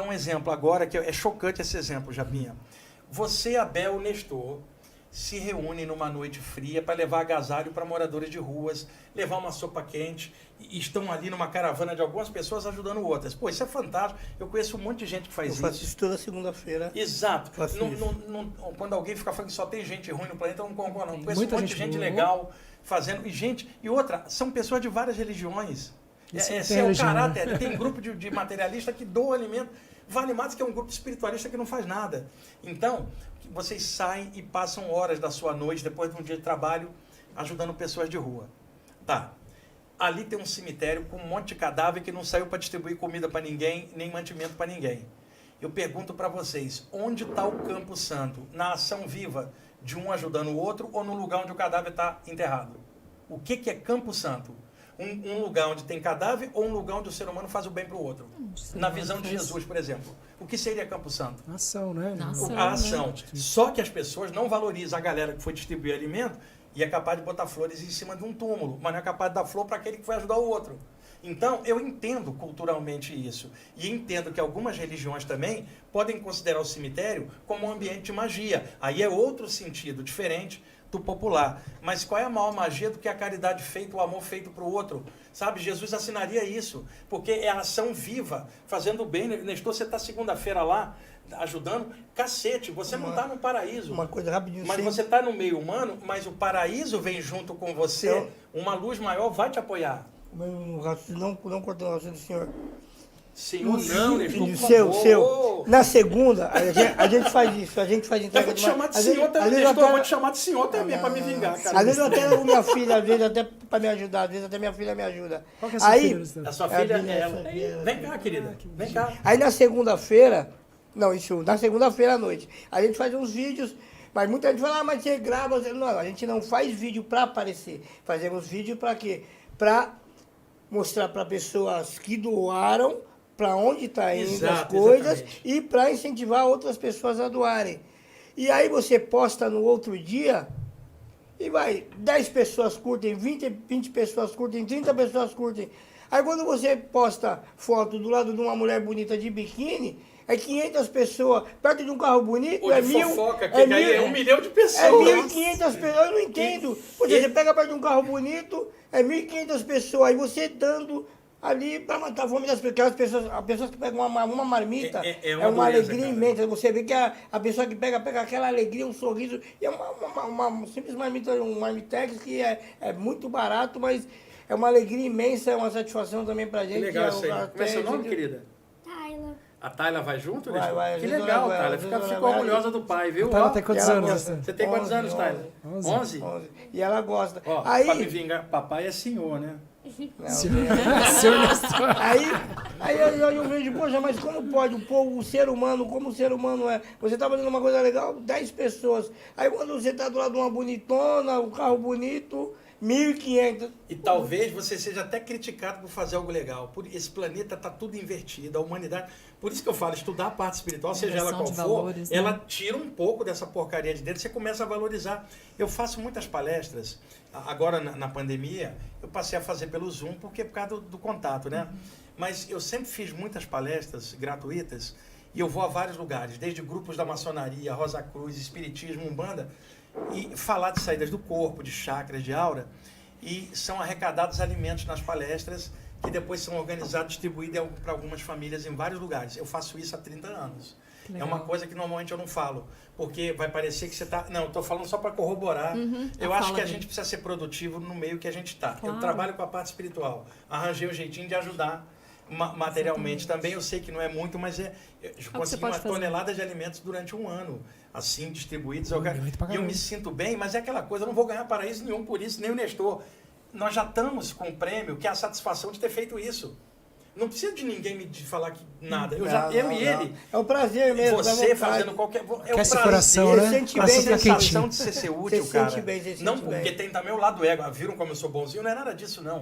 Um exemplo agora, que é chocante esse exemplo, Japinha. Você, Abel, Nestor, se reúnem numa noite fria para levar agasalho para moradores de ruas, levar uma sopa quente, e estão ali numa caravana de algumas pessoas ajudando outras. Pô, isso é fantástico. Eu conheço um monte de gente que faz isso. Eu faço isso toda segunda-feira. Exato. Quando alguém fica falando que só tem gente ruim no planeta, eu não concordo, não. Conheço um monte de gente boa. legal fazendo. E outra, são pessoas de várias religiões. Isso É o religião, caráter. né? Tem grupo de materialista que doa alimento. Vale mais que é um grupo espiritualista que não faz nada. Então, vocês saem e passam horas da sua noite, depois de um dia de trabalho, ajudando pessoas de rua. Tá. Ali tem um cemitério com um monte de cadáver que não saiu para distribuir comida para ninguém, nem mantimento para ninguém. Eu pergunto para vocês, onde está o Campo Santo? Na ação viva de um ajudando o outro ou no lugar onde o cadáver está enterrado? O que é Campo Santo? Um lugar onde tem cadáver ou um lugar onde o ser humano faz o bem para o outro? Na visão de Jesus, por exemplo. O que seria Campo Santo? Ação, né? A ação. Só que as pessoas não valorizam a galera que foi distribuir alimento e é capaz de botar flores em cima de um túmulo, mas não é capaz de dar flor para aquele que foi ajudar o outro. Então, eu entendo culturalmente isso. E entendo que algumas religiões também podem considerar o cemitério como um ambiente de magia. Aí é outro sentido, diferente do popular. Mas qual é a maior magia do que a caridade feita, o amor feito para o outro? Sabe, Jesus assinaria isso, porque é a ação viva, fazendo o bem. Nestor, você está segunda-feira lá, ajudando, cacete, você não está no paraíso. Uma coisa rapidinho. Mas você está no meio humano, mas o paraíso vem junto com você, uma luz maior vai te apoiar. Não cortando o raciocínio do senhor. Senhor, não, Nestor, seu. Na segunda, a gente faz isso, a gente faz entrega. Eu vou te chamar de senhor também, Nestor, eu vou te chamar de senhor também, para me vingar, cara. Às vezes eu até levo minha filha, às vezes até para me ajudar, às vezes até minha filha me ajuda. Qual que é a sua Aí, filha, Nestor? A sua filha é ela. filha. Vem cá, querida, vem cá. Aí na segunda-feira, na segunda-feira à noite, a gente faz uns vídeos, mas muita gente fala, mas você grava, não, a gente não faz vídeo para aparecer, fazemos vídeo para quê? Para mostrar para pessoas que doaram, para onde está indo as coisas, exatamente. E para incentivar outras pessoas a doarem. E aí você posta no outro dia e vai, 10 pessoas curtem, 20 pessoas curtem, 30 pessoas curtem. Aí quando você posta foto do lado de uma mulher bonita de biquíni, é 500 pessoas, perto de um carro bonito, Ou é de 1.000... fofoca, que é 1 milhão de pessoas. É 1.500 pessoas, eu não entendo. Você pega perto de um carro bonito, é 1.500 pessoas, aí você dando ali para matar a fome das pessoas. As pessoas que pegam uma marmita, é uma alegria imensa. Você vê que a pessoa que pega aquela alegria, um sorriso, e é uma simples marmita, um marmitex que é muito barato, mas é uma alegria imensa, é uma satisfação também pra gente. Que legal isso aí. Como é seu nome, querida? Tayla. A Tayla vai junto? Vai. Que legal, Tayla. Fica orgulhosa do pai, viu? A Tayla tem quantos anos? Você tem quantos anos, Tayla? 11. E ela gosta. Ó, aí, pra me vingar, papai é senhor, né? Aí eu vejo, poxa, mas como pode o povo, o ser humano, como o ser humano é? Você tá fazendo uma coisa legal, 10 pessoas. Aí quando você tá do lado de uma bonitona, um carro bonito, 1.500. E talvez você seja até criticado por fazer algo legal. Esse planeta está tudo invertido, a humanidade... Por isso que eu falo, estudar a parte espiritual, seja ela qual for, valores, né? ela tira um pouco dessa porcaria de dentro, você começa a valorizar. Eu faço muitas palestras, agora na pandemia, eu passei a fazer pelo Zoom, porque é por causa do contato, né? Mas eu sempre fiz muitas palestras gratuitas, e eu vou a vários lugares, desde grupos da maçonaria, Rosa Cruz, Espiritismo, Umbanda, e falar de saídas do corpo, de chakras, de aura, e são arrecadados alimentos nas palestras que depois são organizados, distribuídos para algumas famílias em vários lugares. Eu faço isso há 30 anos. É uma coisa que normalmente eu não falo, porque vai parecer que você está... Não, eu estou falando só para corroborar. Eu acho que a gente precisa ser produtivo no meio que a gente está. Claro. Eu trabalho com a parte espiritual. Arranjei um jeitinho de ajudar materialmente. Também eu sei que não é muito, mas eu consegui uma tonelada de alimentos durante um ano, assim, distribuídos. E eu me sinto bem, mas é aquela coisa, eu não vou ganhar paraíso nenhum por isso, nem o Nestor. Nós já estamos com um prêmio que é a satisfação de ter feito isso. Não precisa de ninguém me falar que nada. Eu e ele. É um prazer mesmo. Você fazendo qualquer... É um prazer. Coração, né? Sente A bem, sensação de ser útil, você cara. sente bem, você sente não, bem. porque tem também o lado ego. Viram como eu sou bonzinho? Não é nada disso, não.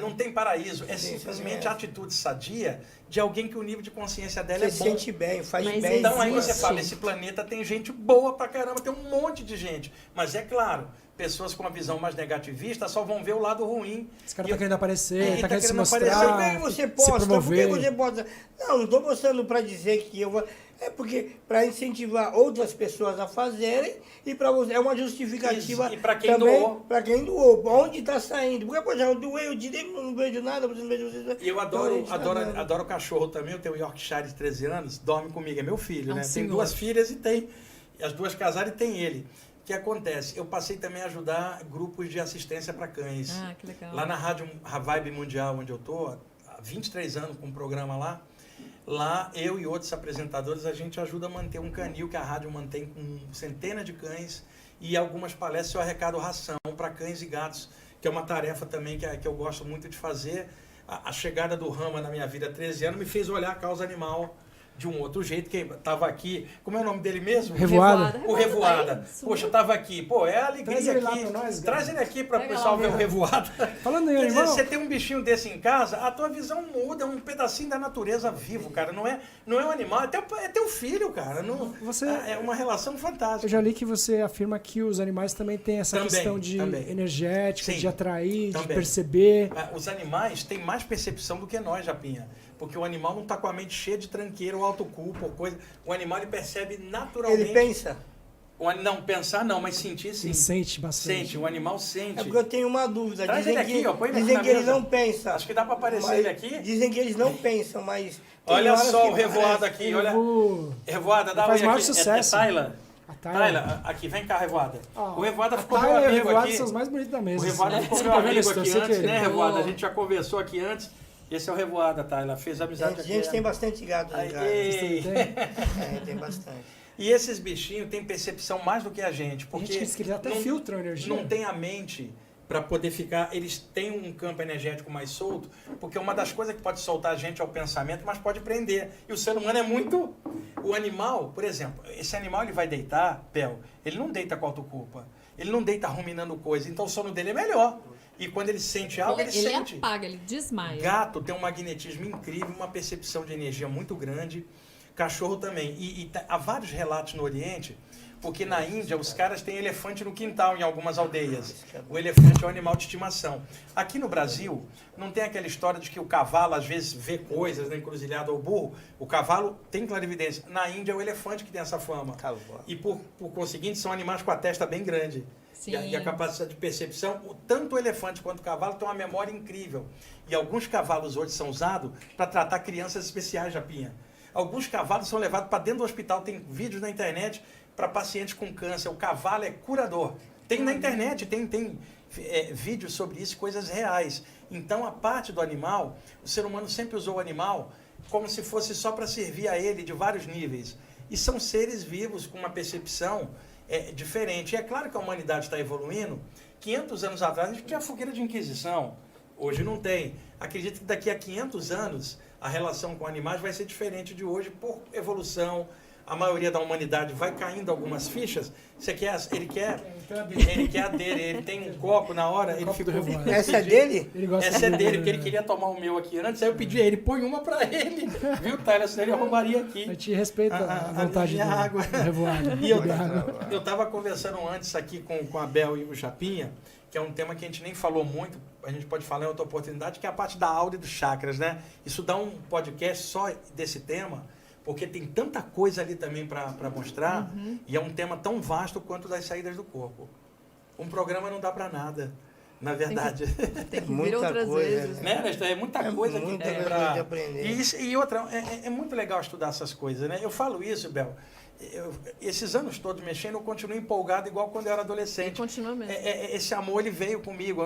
Não tem paraíso. É Sim, simplesmente a atitude sadia de alguém que o nível de consciência dela é bom. Você sente bem, faz bem. Então aí você fala, esse planeta tem gente boa pra caramba, tem um monte de gente. Mas é claro, pessoas com uma visão mais negativista só vão ver o lado ruim. Esse cara E tá querendo aparecer, tá querendo se querendo mostrar, aparecer. Por que você se posta? Por que promover. você posta? Não estou postando para dizer que eu vou. É porque para incentivar outras pessoas a fazerem e para você é uma justificativa Isso, e pra quem também doou. para quem doou. Onde está saindo? Porque, por exemplo, eu doei, eu direito, não vejo nada, você não vejo você. E eu Então, adoro cachorro também. Eu tenho um Yorkshire de 13 anos, dorme comigo, é meu filho, né? Tem senhor. 2 filhas e tem. As 2 casaram e tem ele. O que acontece? Eu passei também a ajudar grupos de assistência para cães. Ah, que legal. Lá na Rádio Vibe Mundial, onde eu tô, há 23 anos com um programa lá. Lá, eu e outros apresentadores, a gente ajuda a manter um canil que a rádio mantém com centenas de cães e algumas palestras eu arrecado ração para cães e gatos, que é uma tarefa também que eu gosto muito de fazer. A chegada do Rama na minha vida há 13 anos me fez olhar a causa animal de um outro jeito, que estava aqui, como é o nome dele mesmo? Revoada. O Revoada. Tá aí, Poxa, eu tava aqui. Pô, é a alegria Traz ele lá aqui. pra nós, Traz cara. ele aqui para o Pega pessoal lá, ver o meu. Revoada. Falando em Quer dizer, animal, você tem um bichinho desse em casa, a tua visão muda, é um pedacinho da natureza vivo, cara. Não é um animal, é teu filho, cara. Não, Você- é uma relação fantástica. eu já li que você afirma que os animais também têm essa Também, questão de também. energética, Sim, de atrair, de também. perceber. Os animais têm mais percepção do que nós, Japinha. Porque o animal não está com a mente cheia de tranqueira ou autoculpa ou coisa. O animal ele percebe naturalmente. Ele pensa. Não, pensar não, mas sentir sim. Ele sente bastante. Sente, o animal sente. É porque eu tenho uma dúvida. Traz Dizem ele aqui, que, ó, põe ele aqui dizem na que eles mesa. não pensam. Acho que dá para aparecer Mas ele aqui. Dizem que eles não pensam, mas. tem Olha horas só que o Revoado parece. aqui, olha. Vou- Revoada, dá Faz uma maior aqui. sucesso. É Tayla. A Tayla, aqui, vem cá, Revoada. Ó, O Revoada a ficou meu Tayla e o amigo Revoada aqui. são os mais bonitos da mesa. O Revoada assim. ficou Você meu tá vendo amigo isso? aqui Você antes, querer. né, Revoada? A Boa. gente já conversou aqui antes. Esse é o Revoada, Tayla. Fez amizade A aqui. gente tem bastante gado em casa. Ei. Tem? É, tem bastante. E esses bichinhos têm percepção mais do que a gente. A Porque gente diz que eles até não- filtram a energia. Não tem a mente para poder ficar. Eles têm um campo energético mais solto, porque uma das coisas que pode soltar a gente é o pensamento, mas pode prender. E o ser humano é muito. O animal, por exemplo, esse animal ele vai deitar, Pel, ele não deita com autoculpa. Ele não deita ruminando coisa, então o sono dele é melhor. E quando ele sente algo, ele Ele sente. apaga, ele desmaia. Gato tem um magnetismo incrível, uma percepção de energia muito grande. Cachorro também. Há vários relatos no Oriente, porque na Índia os caras têm elefante no quintal em algumas aldeias. O elefante é um animal de estimação. Aqui no Brasil, não tem aquela história de que o cavalo às vezes vê coisas na encruzilhada ou burro. O cavalo tem clarividência. Na Índia é o elefante que tem essa fama. Cavalo. E por conseguinte são animais com a testa bem grande. Sim. E a capacidade de percepção, tanto o elefante quanto o cavalo têm uma memória incrível. E alguns cavalos hoje são usados para tratar crianças especiais, Japinha. Alguns cavalos são levados para dentro do hospital. Tem vídeos na internet para pacientes com câncer. O cavalo é curador. Tem na internet, tem vídeos sobre isso, coisas reais. Então, a parte do animal, o ser humano sempre usou o animal como se fosse só para servir a ele de vários níveis. E são seres vivos com uma percepção diferente. E é claro que a humanidade está evoluindo. 500 anos atrás, a gente tinha fogueira de Inquisição. Hoje não tem. Acredito que daqui a 500 anos, a relação com animais vai ser diferente de hoje por evolução. A maioria da humanidade vai caindo algumas fichas. Ele quer a dele. Ele tem um copo na hora, ele copo ficou... do Revoada. Essa é dele? Ele gosta Essa é de- dele, porque ele queria tomar o meu aqui antes, aí eu pedi a ele, põe uma pra ele. Viu, Tyler? Senão ele arrumaria A aqui. gente respeita a vontade minha do água. Revoada. E eu, Beber água. eu tava conversando antes aqui com a Bel e o Japinha, que é um tema que a gente nem falou muito, a gente pode falar em outra oportunidade, que é a parte da aura e dos chakras, né? Isso dá um podcast só desse tema, porque tem tanta coisa ali também para mostrar, e é um tema tão vasto quanto das saídas do corpo. Um programa não dá para nada, na verdade. Tem que vir Muita outras coisa, vezes. Né, Ernesto? É muita coisa que muita tem coisa para... de aprender. E outra, é muito legal estudar essas coisas, né? Eu falo isso, Bel. Esses anos todos mexendo, eu continuo empolgado igual quando eu era E adolescente. continua mesmo. Esse amor, ele veio comigo.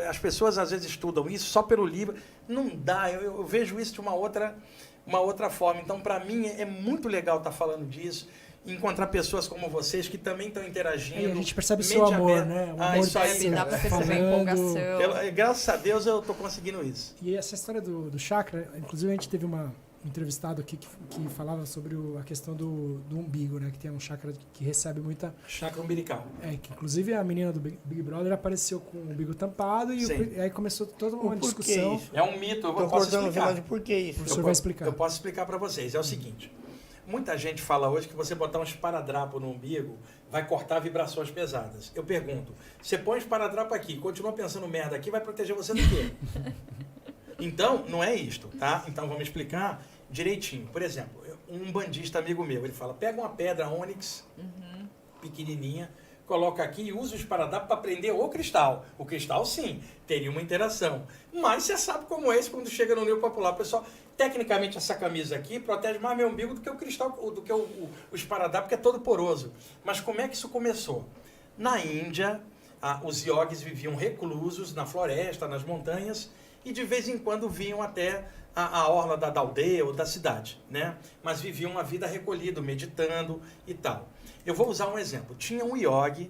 As pessoas às vezes estudam isso só pelo livro. Não dá, eu vejo isso de uma outra forma. Então, para mim, é muito legal estar falando disso. Encontrar pessoas como vocês que também estão interagindo. E a gente percebe o mente seu amor, aberta. né? O Ah, amor isso aí. Percebe, dá pra perceber a falando. empolgação. Graças a Deus eu estou conseguindo isso. E essa história do chakra, inclusive a gente teve um entrevistado aqui que falava sobre a questão do umbigo, né? Que tem um chakra que recebe muita... Chakra umbilical. Que inclusive a menina do Big Brother apareceu com o umbigo tampado e Sim. aí começou toda uma O porquê discussão. isso? É um mito, eu Tô posso cortando, explicar. mas por que isso? O senhor vai explicar. Eu posso explicar para vocês. É o seguinte, Muita gente fala hoje que você botar um esparadrapo no umbigo vai cortar vibrações pesadas. Eu pergunto, você põe um esparadrapo aqui, continua pensando merda aqui, vai proteger você do quê? Então, não é isto, tá? Então, vamos explicar direitinho. Por exemplo, um bandista amigo meu, ele fala, pega uma pedra ônix, pequenininha, coloca aqui e usa o esparadrapo para prender o cristal. O cristal, sim, teria uma interação. Mas você sabe como é isso quando chega no nível popular. Pessoal, tecnicamente essa camisa aqui protege mais meu umbigo do que o cristal, do que o esparadrapo, que é todo poroso. Mas como é que isso começou? Na Índia, os yogis viviam reclusos na floresta, nas montanhas, e de vez em quando vinham até a orla da aldeia ou da cidade, né? Mas viviam uma vida recolhida, meditando e tal. Eu vou usar um exemplo. Tinha um yogi,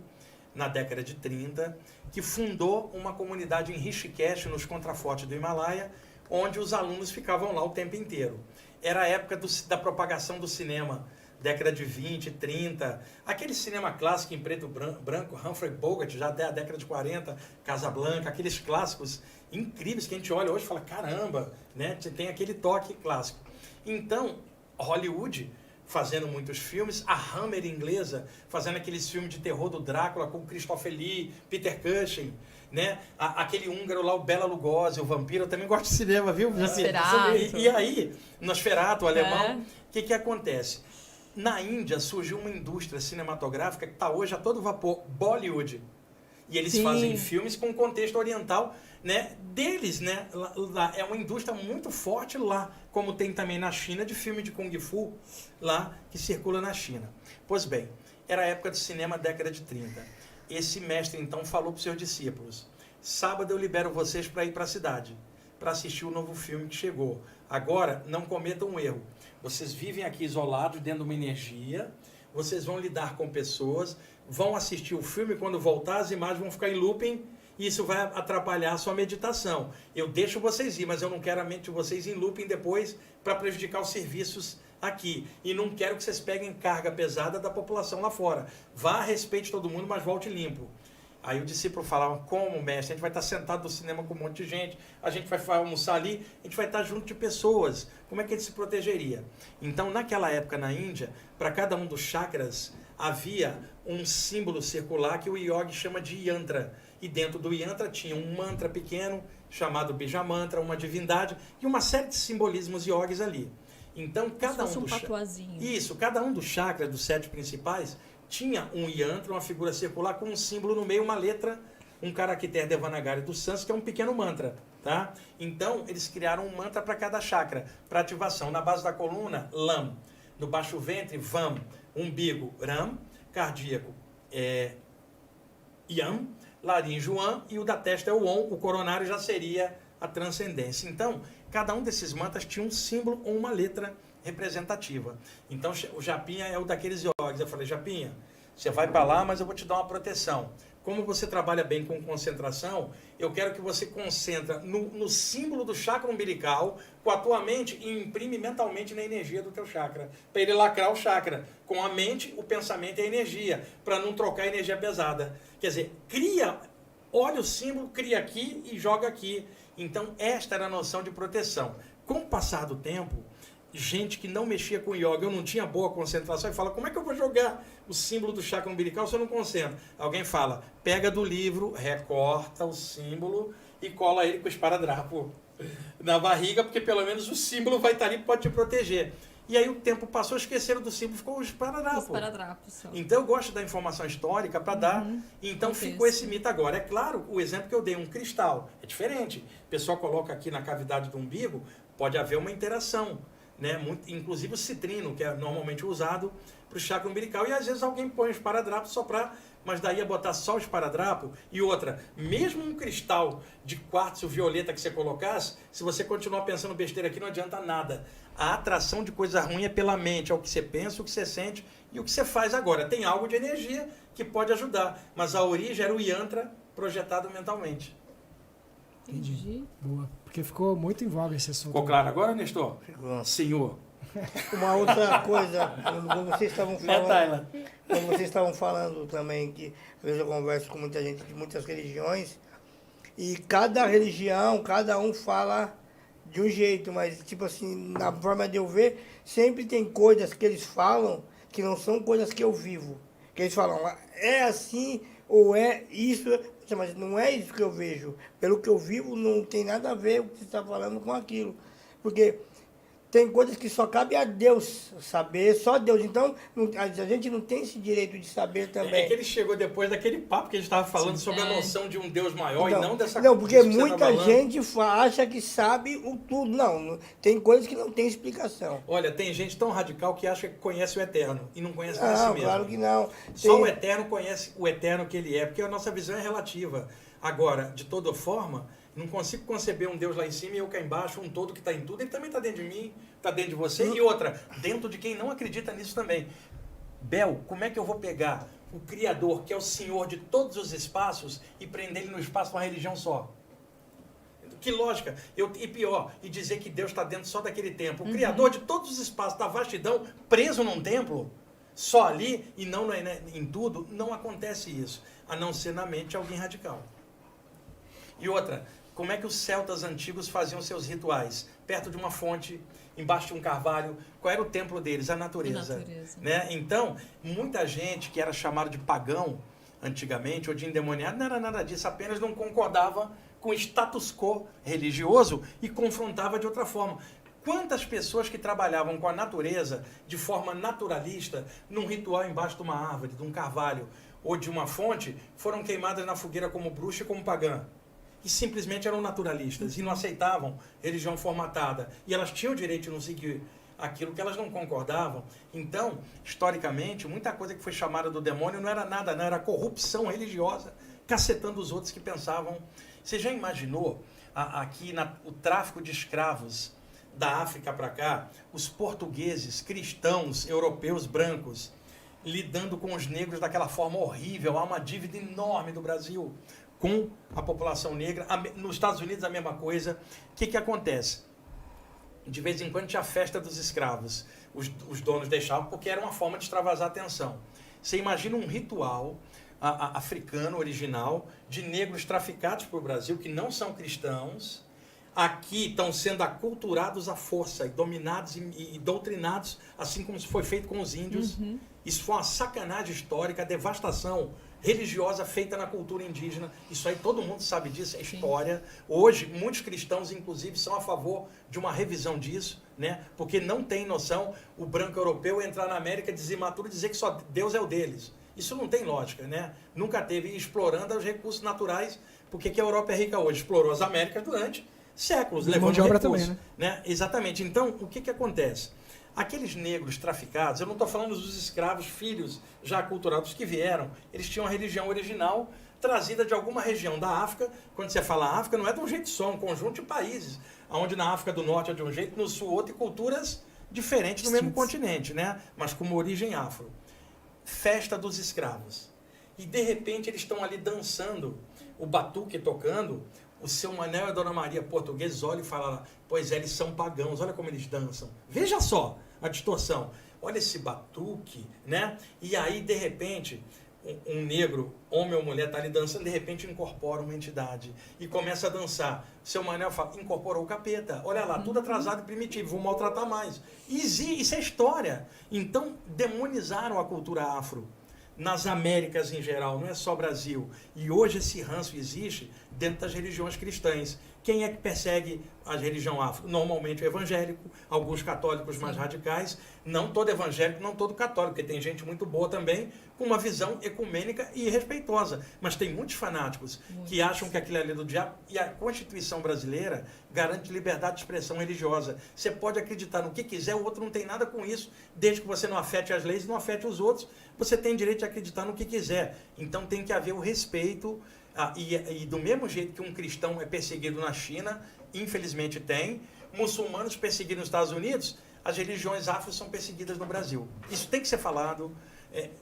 na década de 30, que fundou uma comunidade em Rishikesh, nos contrafortes do Himalaia, onde os alunos ficavam lá o tempo inteiro. Era a época da propagação do cinema, década de 20, 30, aquele cinema clássico em preto e branco, Humphrey Bogart, já da década de 40, Casablanca, aqueles clássicos incríveis que a gente olha hoje e fala, caramba, né? Tem aquele toque clássico. Então, Hollywood fazendo muitos filmes, a Hammer inglesa fazendo aqueles filmes de terror do Drácula com Christopher Lee, Peter Cushing, né? Aquele húngaro lá, o Bela Lugosi, o vampiro, eu também gosto de cinema, viu? Nosferatu. E aí, Nosferatu, o alemão, o que acontece? Na Índia surgiu uma indústria cinematográfica que está hoje a todo vapor, Bollywood. E eles fazem filmes com contexto oriental, né, deles, né? Lá, é uma indústria muito forte lá, como tem também na China de filme de Kung Fu, lá que circula na China. Pois bem, era a época do cinema, década de 30. Esse mestre então falou para os seus discípulos, sábado eu libero vocês para ir para a cidade, para assistir o novo filme que chegou. Agora, não cometam um erro. Vocês vivem aqui isolados, dentro de uma energia, vocês vão lidar com pessoas, vão assistir o filme, quando voltar as imagens vão ficar em looping, e isso vai atrapalhar a sua meditação. Eu deixo vocês ir, mas eu não quero a mente de vocês em looping depois para prejudicar os serviços aqui. E não quero que vocês peguem carga pesada da população lá fora. Vá, respeite todo mundo, mas volte limpo. Aí o discípulo falava, como, mestre? A gente vai estar sentado no cinema com um monte de gente, a gente vai almoçar ali, a gente vai estar junto de pessoas. Como é que ele se protegeria? Então, naquela época na Índia, para cada um dos chakras, havia um símbolo circular que o yogi chama de yantra. E dentro do yantra tinha um mantra pequeno, chamado bija mantra, uma divindade, e uma série de simbolismos yogis ali. Então, cada um dos isso, cada um dos chakras, dos 7 principais, tinha um yantra, uma figura circular com um símbolo no meio, uma letra, um caractere Devanagari do Sânscrito, que é um pequeno mantra, tá? Então, eles criaram um mantra para cada chakra, para ativação. Na base da coluna, Lam. No baixo ventre, Vam. Umbigo, Ram. Cardíaco, Yam. Laríngeo, An. E o da testa é o On. O coronário já seria a transcendência. Então, cada um desses mantras tinha um símbolo ou uma letra representativa. Então, o Japinha é o daqueles yogis. Eu falei, Japinha, você vai para lá, mas eu vou te dar uma proteção. Como você trabalha bem com concentração, eu quero que você concentre no símbolo do chakra umbilical, com a tua mente, e imprime mentalmente na energia do teu chakra, para ele lacrar o chakra. Com a mente, o pensamento e a energia, para não trocar energia pesada. Quer dizer, olha o símbolo, cria aqui e joga aqui. Então, esta era a noção de proteção. Com o passar do tempo, gente que não mexia com yoga, eu não tinha boa concentração, e fala, como é que eu vou jogar o símbolo do chakra umbilical se eu não concentro? Alguém fala, pega do livro, recorta o símbolo e cola ele com o esparadrapo na barriga, porque pelo menos o símbolo vai estar ali, pode te proteger. E aí o tempo passou, esqueceram do símbolo, ficou o esparadrapo. Então eu gosto da informação histórica para dar, então ficou esse mito agora. É claro, o exemplo que eu dei, um cristal, é diferente. O pessoal coloca aqui na cavidade do umbigo, pode haver uma interação, né? Inclusive o citrino, que é normalmente usado para o chakra umbilical, e às vezes alguém põe o esparadrapo só para, mas daí é botar só o esparadrapo. E outra, mesmo um cristal de quartzo violeta que você colocasse, se você continuar pensando besteira aqui, não adianta nada. A atração de coisa ruim é pela mente, é o que você pensa, o que você sente e o que você faz agora. Tem algo de energia que pode ajudar, mas a origem era o yantra projetado mentalmente. Entendi. Boa. Porque ficou muito em voga esse assunto. Ficou claro agora, Nestor? Ficou. Senhor. Uma outra coisa, como vocês estavam falando também, que às vezes eu converso com muita gente de muitas religiões, e cada religião, cada um fala de um jeito, mas, tipo assim, na forma de eu ver, sempre tem coisas que eles falam que não são coisas que eu vivo. Que eles falam, é assim ou é isso, mas não é isso que eu vejo. Pelo que eu vivo, não tem nada a ver o que você está falando com aquilo. Porque tem coisas que só cabe a Deus saber, só Deus. Então, a gente não tem esse direito de saber também. É que ele chegou depois daquele papo que a gente estava falando sobre a noção de um Deus maior então, e não dessa não, porque disso que você muita tá falando. gente acha que sabe o tudo. Não, tem coisas que não tem explicação. Olha, tem gente tão radical que acha que conhece o Eterno e não conhece nem a si Não, mesmo. claro que não. Só o Eterno conhece o Eterno que ele é, porque a nossa visão é relativa. Agora, de toda forma, não consigo conceber um Deus lá em cima e eu cá embaixo, um todo que está em tudo. Ele também está dentro de mim, está dentro de você. E outra, dentro de quem não acredita nisso também. Bel, como é que eu vou pegar o Criador, que é o Senhor de todos os espaços, e prender ele no espaço de uma religião só? Que lógica. E pior, e dizer que Deus está dentro só daquele templo. O Criador de todos os espaços, da vastidão, preso num templo, só ali, e não em tudo, não acontece isso. A não ser na mente de alguém radical. E outra, como é que os celtas antigos faziam seus rituais? Perto de uma fonte, embaixo de um carvalho. Qual era o templo deles? A natureza. Né? Então, muita gente que era chamado de pagão antigamente, ou de endemoniado, não era nada disso, apenas não concordava com o status quo religioso e confrontava de outra forma. Quantas pessoas que trabalhavam com a natureza de forma naturalista, num ritual embaixo de uma árvore, de um carvalho ou de uma fonte, foram queimadas na fogueira como bruxa e como pagã? E simplesmente eram naturalistas e não aceitavam religião formatada. E elas tinham o direito de não seguir aquilo que elas não concordavam. Então, historicamente, muita coisa que foi chamada do demônio não era nada, não era corrupção religiosa, cacetando os outros que pensavam. Você já imaginou o tráfico de escravos da África para cá, os portugueses, cristãos, europeus, brancos, lidando com os negros daquela forma horrível? Há uma dívida enorme do Brasil com a população negra. Nos Estados Unidos a mesma coisa. O que acontece? De vez em quando tinha a festa dos escravos. Os donos deixavam porque era uma forma de extravasar a atenção. Você imagina um ritual africano original de negros traficados para o Brasil que não são cristãos, aqui estão sendo aculturados à força e dominados e doutrinados, assim como foi feito com os índios. Isso foi uma sacanagem histórica, a devastação religiosa feita na cultura indígena. Isso aí todo mundo sabe disso, é história. Hoje, muitos cristãos, inclusive, são a favor de uma revisão disso, né? Porque não tem noção o branco europeu entrar na América, dizimar tudo e dizer que só Deus é o deles. Isso não tem lógica, né? Nunca teve, explorando os recursos naturais, porque que a Europa é rica hoje? Explorou as Américas durante séculos, levando recursos, também, né? Exatamente. Então, o que acontece? Aqueles negros traficados, eu não estou falando dos escravos, filhos já aculturados que vieram, eles tinham a religião original trazida de alguma região da África. Quando você fala África, não é de um jeito só, é um conjunto de países, onde na África do Norte é de um jeito, no Sul outro, e culturas diferentes no mesmo continente, né? Mas com uma origem afro. Festa dos escravos. E de repente eles estão ali dançando, o batuque tocando. O seu Manel e a Dona Maria portugueses olham e falam, pois é, eles são pagãos, olha como eles dançam. Veja só a distorção. Olha esse batuque, né? E aí, de repente, um negro, homem ou mulher, está ali dançando, de repente incorpora uma entidade e começa a dançar. O seu Manel fala, incorporou o capeta. Olha lá, tudo atrasado e primitivo, vou maltratar mais. Isso é história. Então, demonizaram a cultura afro. Nas Américas em geral, não é só Brasil. E hoje esse ranço existe dentro das religiões cristãs. Quem é que persegue a religião afro? Normalmente o evangélico, alguns católicos mais radicais, não todo evangélico, não todo católico, porque tem gente muito boa também, com uma visão ecumênica e respeitosa. Mas tem muitos fanáticos que acham que aquilo é lei do diabo, e a Constituição brasileira garante liberdade de expressão religiosa. Você pode acreditar no que quiser, o outro não tem nada com isso, desde que você não afete as leis e não afete os outros, você tem direito de acreditar no que quiser. Então tem que haver o respeito. E do mesmo jeito que um cristão é perseguido na China, infelizmente tem, muçulmanos perseguidos nos Estados Unidos, as religiões afro são perseguidas no Brasil. Isso tem que ser falado.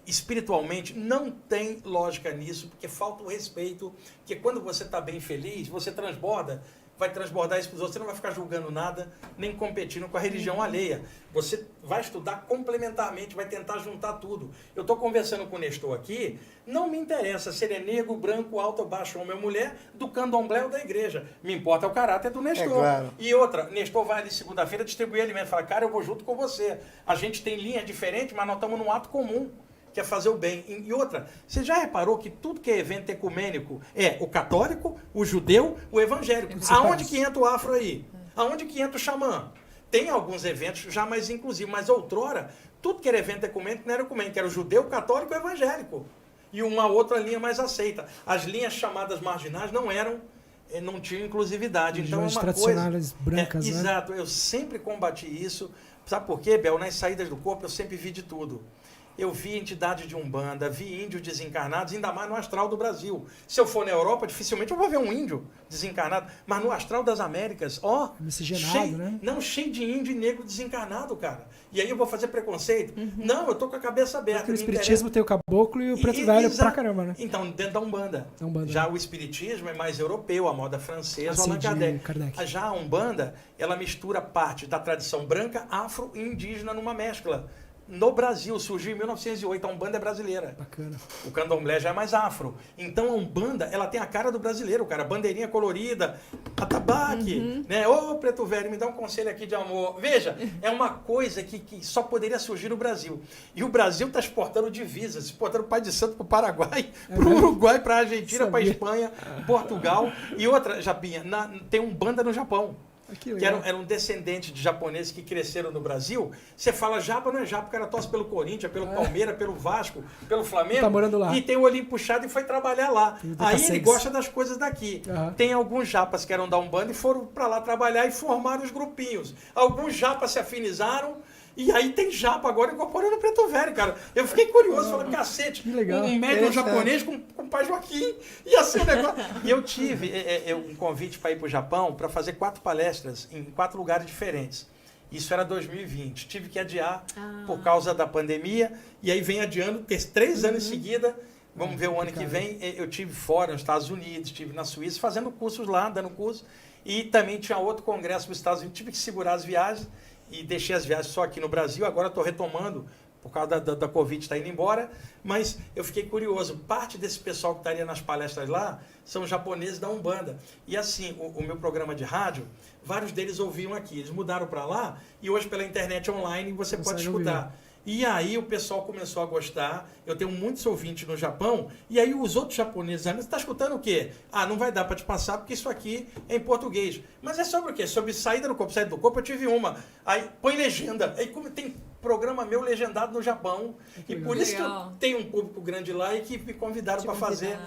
Espiritualmente não tem lógica nisso, porque falta o respeito, que quando você está bem feliz, você transborda vai transbordar isso para os outros. Você não vai ficar julgando nada, nem competindo com a religião alheia. Você vai estudar complementarmente, vai tentar juntar tudo. Eu estou conversando com o Nestor aqui, não me interessa se ele é negro, branco, alto, baixo, homem ou mulher, do candomblé ou da igreja. Me importa o caráter do Nestor. Claro. E outra, Nestor vai ali segunda-feira distribuir alimento. Fala, cara, eu vou junto com você. A gente tem linhas diferentes, mas nós estamos num ato comum, que é fazer o bem. E outra, você já reparou que tudo que é evento ecumênico é o católico, o judeu, o evangélico. Aonde que entra o afro aí? Aonde que entra o xamã? Tem alguns eventos já mais inclusivos, mas outrora, tudo que era evento ecumênico não era ecumênico, era o judeu, o católico e o evangélico. E uma outra linha mais aceita. As linhas chamadas marginais não tinham inclusividade. Então é uma tradicionais coisa, brancas, né? Exato, eu sempre combati isso. Sabe por quê, Bel? Nas saídas do corpo eu sempre vi de tudo. Eu vi entidades de Umbanda, vi índios desencarnados, ainda mais no astral do Brasil. Se eu for na Europa, dificilmente eu vou ver um índio desencarnado. Mas no astral das Américas, Miscigenado, cheio, né? não, cheio de índio e negro desencarnado, cara. E aí eu vou fazer preconceito? Não, eu tô com a cabeça aberta. Porque o espiritismo tem o caboclo e o preto velho pra caramba, né? Então, dentro da Umbanda. Já o espiritismo é mais europeu, a moda francesa, o Allan Kardec. Já a Umbanda, ela mistura parte da tradição branca, afro e indígena numa mescla. No Brasil, surgiu em 1908, a Umbanda é brasileira. Bacana. O candomblé já é mais afro. Então a Umbanda, ela tem a cara do brasileiro, cara. Bandeirinha colorida, atabaque, né? Ô, preto velho, me dá um conselho aqui de amor. Veja, é uma coisa que só poderia surgir no Brasil. E o Brasil está exportando divisas, exportando Pai de Santo para o Paraguai, para o Uruguai, para a Argentina, para a Espanha, Portugal. E outra, Japinha, tem Umbanda no Japão. Que eram descendentes de japoneses que cresceram no Brasil. Você fala japa, não é japa, o cara torce pelo Corinthians, pelo Palmeiras, pelo Vasco, pelo Flamengo. Tá morando lá. E tem o olhinho puxado e foi trabalhar lá. Aí ele gosta das coisas daqui. Tem alguns japas que eram da Umbanda e foram para lá trabalhar e formaram os grupinhos. Alguns japas se afinizaram. E aí tem japa agora incorporando o preto velho, cara. Eu fiquei curioso, falando, cacete, um médium japonês com o pai Joaquim, ia ser um negócio. E eu tive um convite para ir para o Japão para fazer 4 palestras em 4 lugares diferentes. Isso era 2020. Tive que adiar por causa da pandemia, e aí vem adiando, 3 anos em seguida. Vamos ver o ano que vem. Eu tive fora, nos Estados Unidos, estive na Suíça, fazendo cursos lá, dando curso. E também tinha outro congresso nos Estados Unidos, tive que segurar as viagens. E deixei as viagens só aqui no Brasil, agora estou retomando, por causa da Covid, está indo embora, mas eu fiquei curioso, parte desse pessoal que estaria nas palestras lá são japoneses da Umbanda. E assim, o meu programa de rádio, vários deles ouviam aqui, eles mudaram para lá, e hoje pela internet online você pode escutar. E aí o pessoal começou a gostar, eu tenho muitos ouvintes no Japão, e aí os outros japoneses, você está escutando o quê? Não vai dar para te passar porque isso aqui é em português. Mas é sobre o quê? Sobre saída do corpo. Saída do corpo eu tive uma. Aí põe legenda. Aí como tem programa meu legendado no Japão, e por isso que eu tenho um público grande lá e que me convidaram para fazer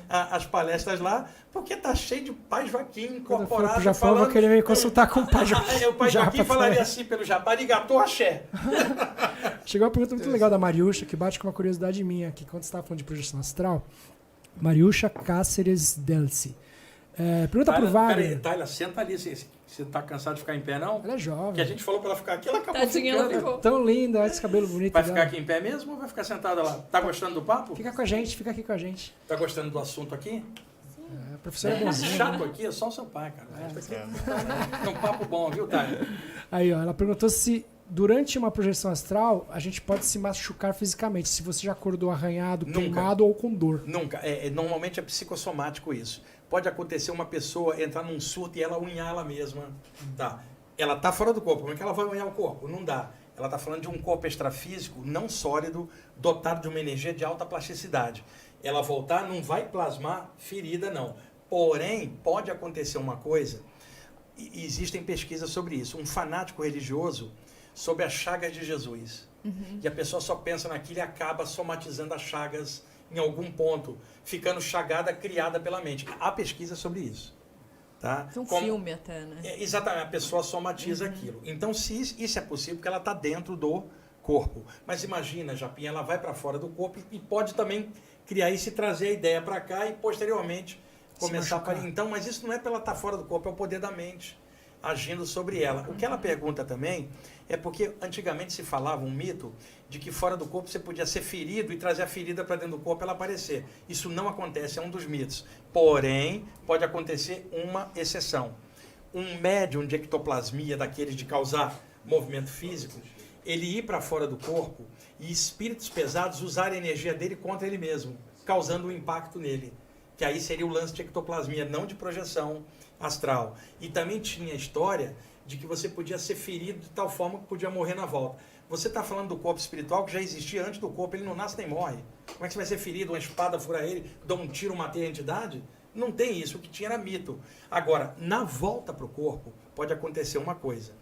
as palestras lá, porque tá cheio de pai Joaquim incorporado. O Japão vai querer me consultar com o pai Joaquim. O pai Joaquim falaria assim pelo Japão, arigatou axé. Chegou uma pergunta muito legal da Mariusha, que bate com uma curiosidade minha aqui, quando você estava falando de projeção astral. Mariusha Cáceres Delci. Pergunta pro Wagner. Thaila, senta ali. Você tá cansado de ficar em pé, não? Ela é jovem. Que a gente falou pra ela ficar aqui, ela acabou Tadinha, ficando. ficou. Tão linda, olha esse cabelo bonito. Vai ficar aqui em pé mesmo ou vai ficar sentada lá? Tá gostando do papo? Fica com a gente, fica aqui com a gente. Tá gostando do assunto aqui? A professora é bonzinha. Chato aqui, é só o seu pai, cara. É um papo bom, viu, Thaila? Aí, ó, ela perguntou se durante uma projeção astral a gente pode se machucar fisicamente, se você já acordou arranhado, queimado ou com dor. Nunca. Normalmente é psicossomático isso. Pode acontecer uma pessoa entrar num surto e ela unhar ela mesma. Tá. Ela tá fora do corpo. Como é que ela vai unhar o corpo? Não dá. Ela está falando de um corpo extrafísico não sólido, dotado de uma energia de alta plasticidade. Ela voltar não vai plasmar ferida, não. Porém, pode acontecer uma coisa, e existem pesquisas sobre isso. Um fanático religioso sobre as chagas de Jesus. E a pessoa só pensa naquilo e acaba somatizando as chagas em algum ponto, ficando chagada, criada pela mente. Há pesquisa sobre isso. Tá? Um filme até, né? Exatamente, a pessoa somatiza aquilo. Então, se isso é possível, porque ela está dentro do corpo. Mas imagina, Japinha, ela vai para fora do corpo e pode também criar isso e trazer a ideia para cá e posteriormente começar a parir. Então, mas isso não é para ela estar fora do corpo, é o poder da mente agindo sobre ela. O que ela pergunta também é porque antigamente se falava um mito de que fora do corpo você podia ser ferido e trazer a ferida para dentro do corpo ela aparecer. Isso não acontece, é um dos mitos. Porém, pode acontecer uma exceção. um médium de ectoplasmia, daqueles de causar movimento físico, ele ir para fora do corpo e espíritos pesados usarem a energia dele contra ele mesmo, causando um impacto nele. Que aí seria o lance de ectoplasmia, não de projeção astral. E também tinha a história de que você podia ser ferido de tal forma que podia morrer na volta. Você está falando do corpo espiritual que já existia antes do corpo, ele não nasce nem morre. Como é que você vai ser ferido, uma espada fura ele, dá um tiro, matei a entidade? Não tem isso, o que tinha era mito. Agora, na volta para o corpo, pode acontecer uma coisa.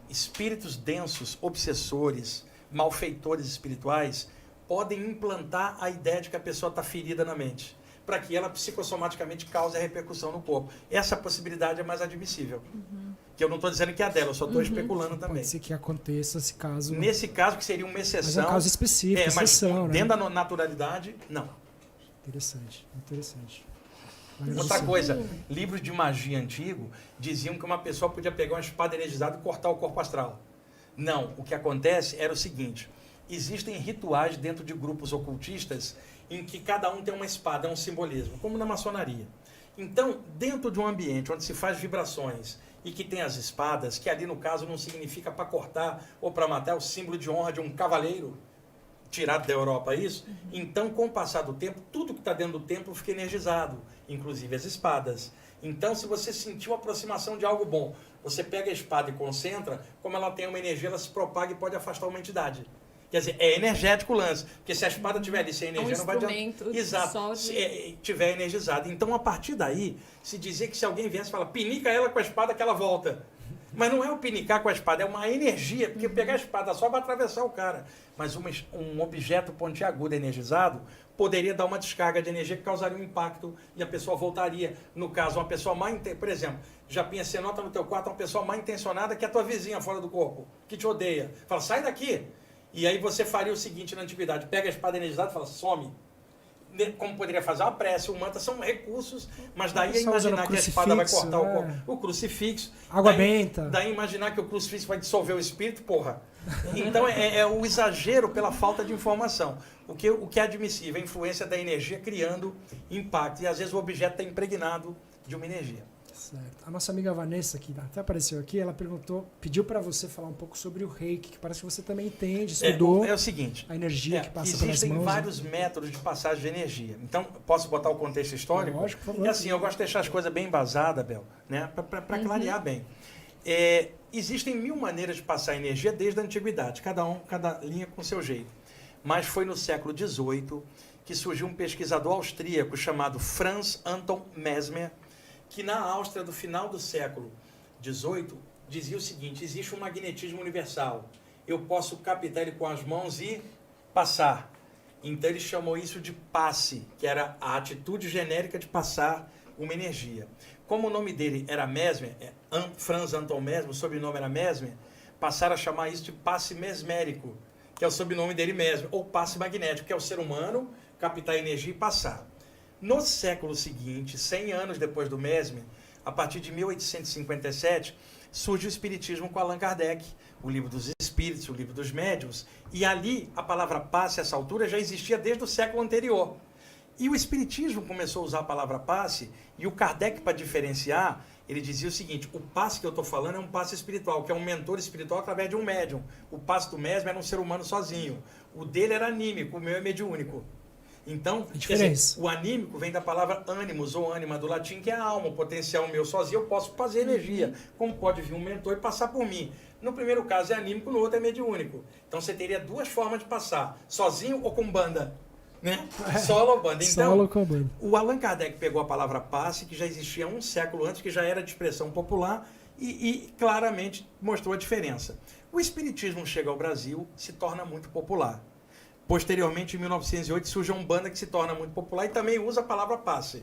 Espíritos densos, obsessores, malfeitores espirituais, podem implantar a ideia de que a pessoa está ferida na mente, para que ela psicossomaticamente cause a repercussão no corpo. Essa possibilidade é mais admissível. Que eu não estou dizendo que é a dela, eu só estou especulando também. Pode ser que aconteça esse caso. Nesse caso, que seria uma exceção. Mas é um caso específico, exceção, mas dentro da naturalidade, não. Interessante, interessante. Outra coisa, livros de magia antigo diziam que uma pessoa podia pegar uma espada energizada e cortar o corpo astral. Não, o que acontece era o seguinte, existem rituais dentro de grupos ocultistas em que cada um tem uma espada, é um simbolismo, como na maçonaria. Então, dentro de um ambiente onde se faz vibrações e que tem as espadas, que ali no caso não significa para cortar ou para matar, é o símbolo de honra de um cavaleiro, tirado da Europa isso, então com o passar do tempo, tudo que está dentro do templo fica energizado, inclusive as espadas. Então, se você sentiu a aproximação de algo bom, você pega a espada e concentra, como ela tem uma energia, ela se propaga e pode afastar uma entidade. Quer dizer, é energético o lance, porque se a espada tiver ali sem energia, não vai adiantar. Exato, se tiver energizada. Então, a partir daí, se dizia que se alguém viesse e fala, pinica ela com a espada que ela volta. Mas não é o pinicar com a espada, é uma energia, porque pegar a espada só vai atravessar o cara. Mas um objeto pontiagudo energizado poderia dar uma descarga de energia que causaria um impacto e a pessoa voltaria. No caso, uma pessoa por exemplo, Japinha, você nota no teu quarto uma pessoa mal intencionada que é a tua vizinha fora do corpo, que te odeia. Fala, sai daqui. E aí você faria o seguinte na antiguidade, pega a espada energizada e fala, some. Como poderia fazer uma prece, um mantra, são recursos, mas daí imaginar que a espada vai cortar o crucifixo. Água benta. Daí imaginar que o crucifixo vai dissolver o espírito, porra. Então é o exagero pela falta de informação. O que é admissível, a influência da energia criando impacto. E às vezes o objeto está impregnado de uma energia. Certo. A nossa amiga Vanessa, que até apareceu aqui, ela pediu para você falar um pouco sobre o reiki, que parece que você também entende, estudou. É o seguinte, a energia que passa pelas mãos. Existem vários métodos de passagem de energia. Então, posso botar o contexto histórico? Lógico, por favor. É assim, eu gosto de deixar as coisas bem embasadas, Bel, né? Para clarear bem. Existem 1000 maneiras de passar energia desde a antiguidade, cada linha com seu jeito. Mas foi no século XVIII que surgiu um pesquisador austríaco chamado Franz Anton Mesmer, que na Áustria, do final do século XVIII, dizia o seguinte, existe um magnetismo universal. Eu posso captar ele com as mãos e passar. Então ele chamou isso de passe, que era a atitude genérica de passar uma energia. Como o nome dele era Mesmer, Franz Anton Mesmer, o sobrenome era Mesmer, passaram a chamar isso de passe mesmérico, que é o sobrenome dele Mesmer, ou passe magnético, que é o ser humano captar energia e passar. No século seguinte, 100 anos depois do Mesmer, a partir de 1857, surge o Espiritismo com Allan Kardec, o Livro dos Espíritos, o Livro dos Médiuns, e ali a palavra passe, a essa altura, já existia desde o século anterior. E o Espiritismo começou a usar a palavra passe, e o Kardec, para diferenciar, ele dizia o seguinte, o passe que eu estou falando é um passe espiritual, que é um mentor espiritual através de um médium. O passe do Mesmer era um ser humano sozinho. O dele era anímico, o meu é mediúnico. Então, quer dizer, o anímico vem da palavra ânimos ou ânima do latim, que é a alma, o potencial meu sozinho, eu posso fazer energia. Como pode vir um mentor e passar por mim? No primeiro caso é anímico, no outro é mediúnico. Então você teria duas formas de passar, sozinho ou com banda. Né? Solo ou banda. Então, solo com banda. O Allan Kardec pegou a palavra passe, que já existia um século antes, que já era de expressão popular, e claramente mostrou a diferença. O Espiritismo chega ao Brasil, se torna muito popular. Posteriormente, em 1908, surge a Umbanda, que se torna muito popular e também usa a palavra passe.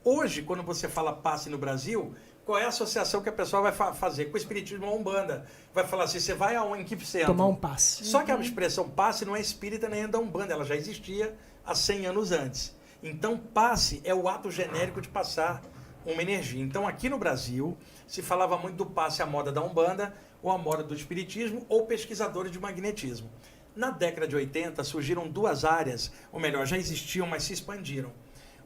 Hoje, quando você fala passe no Brasil, qual é a associação que a pessoa vai fazer com o Espiritismo ou Umbanda? Vai falar assim, você vai em que centro? Tomar um passe. Só que a expressão passe não é espírita nem é da Umbanda, ela já existia há 100 anos antes. Então, passe é o ato genérico de passar uma energia. Então, aqui no Brasil, se falava muito do passe à moda da Umbanda, ou à moda do Espiritismo, ou pesquisadores de magnetismo. Na década de 80, surgiram duas áreas, ou melhor, já existiam, mas se expandiram.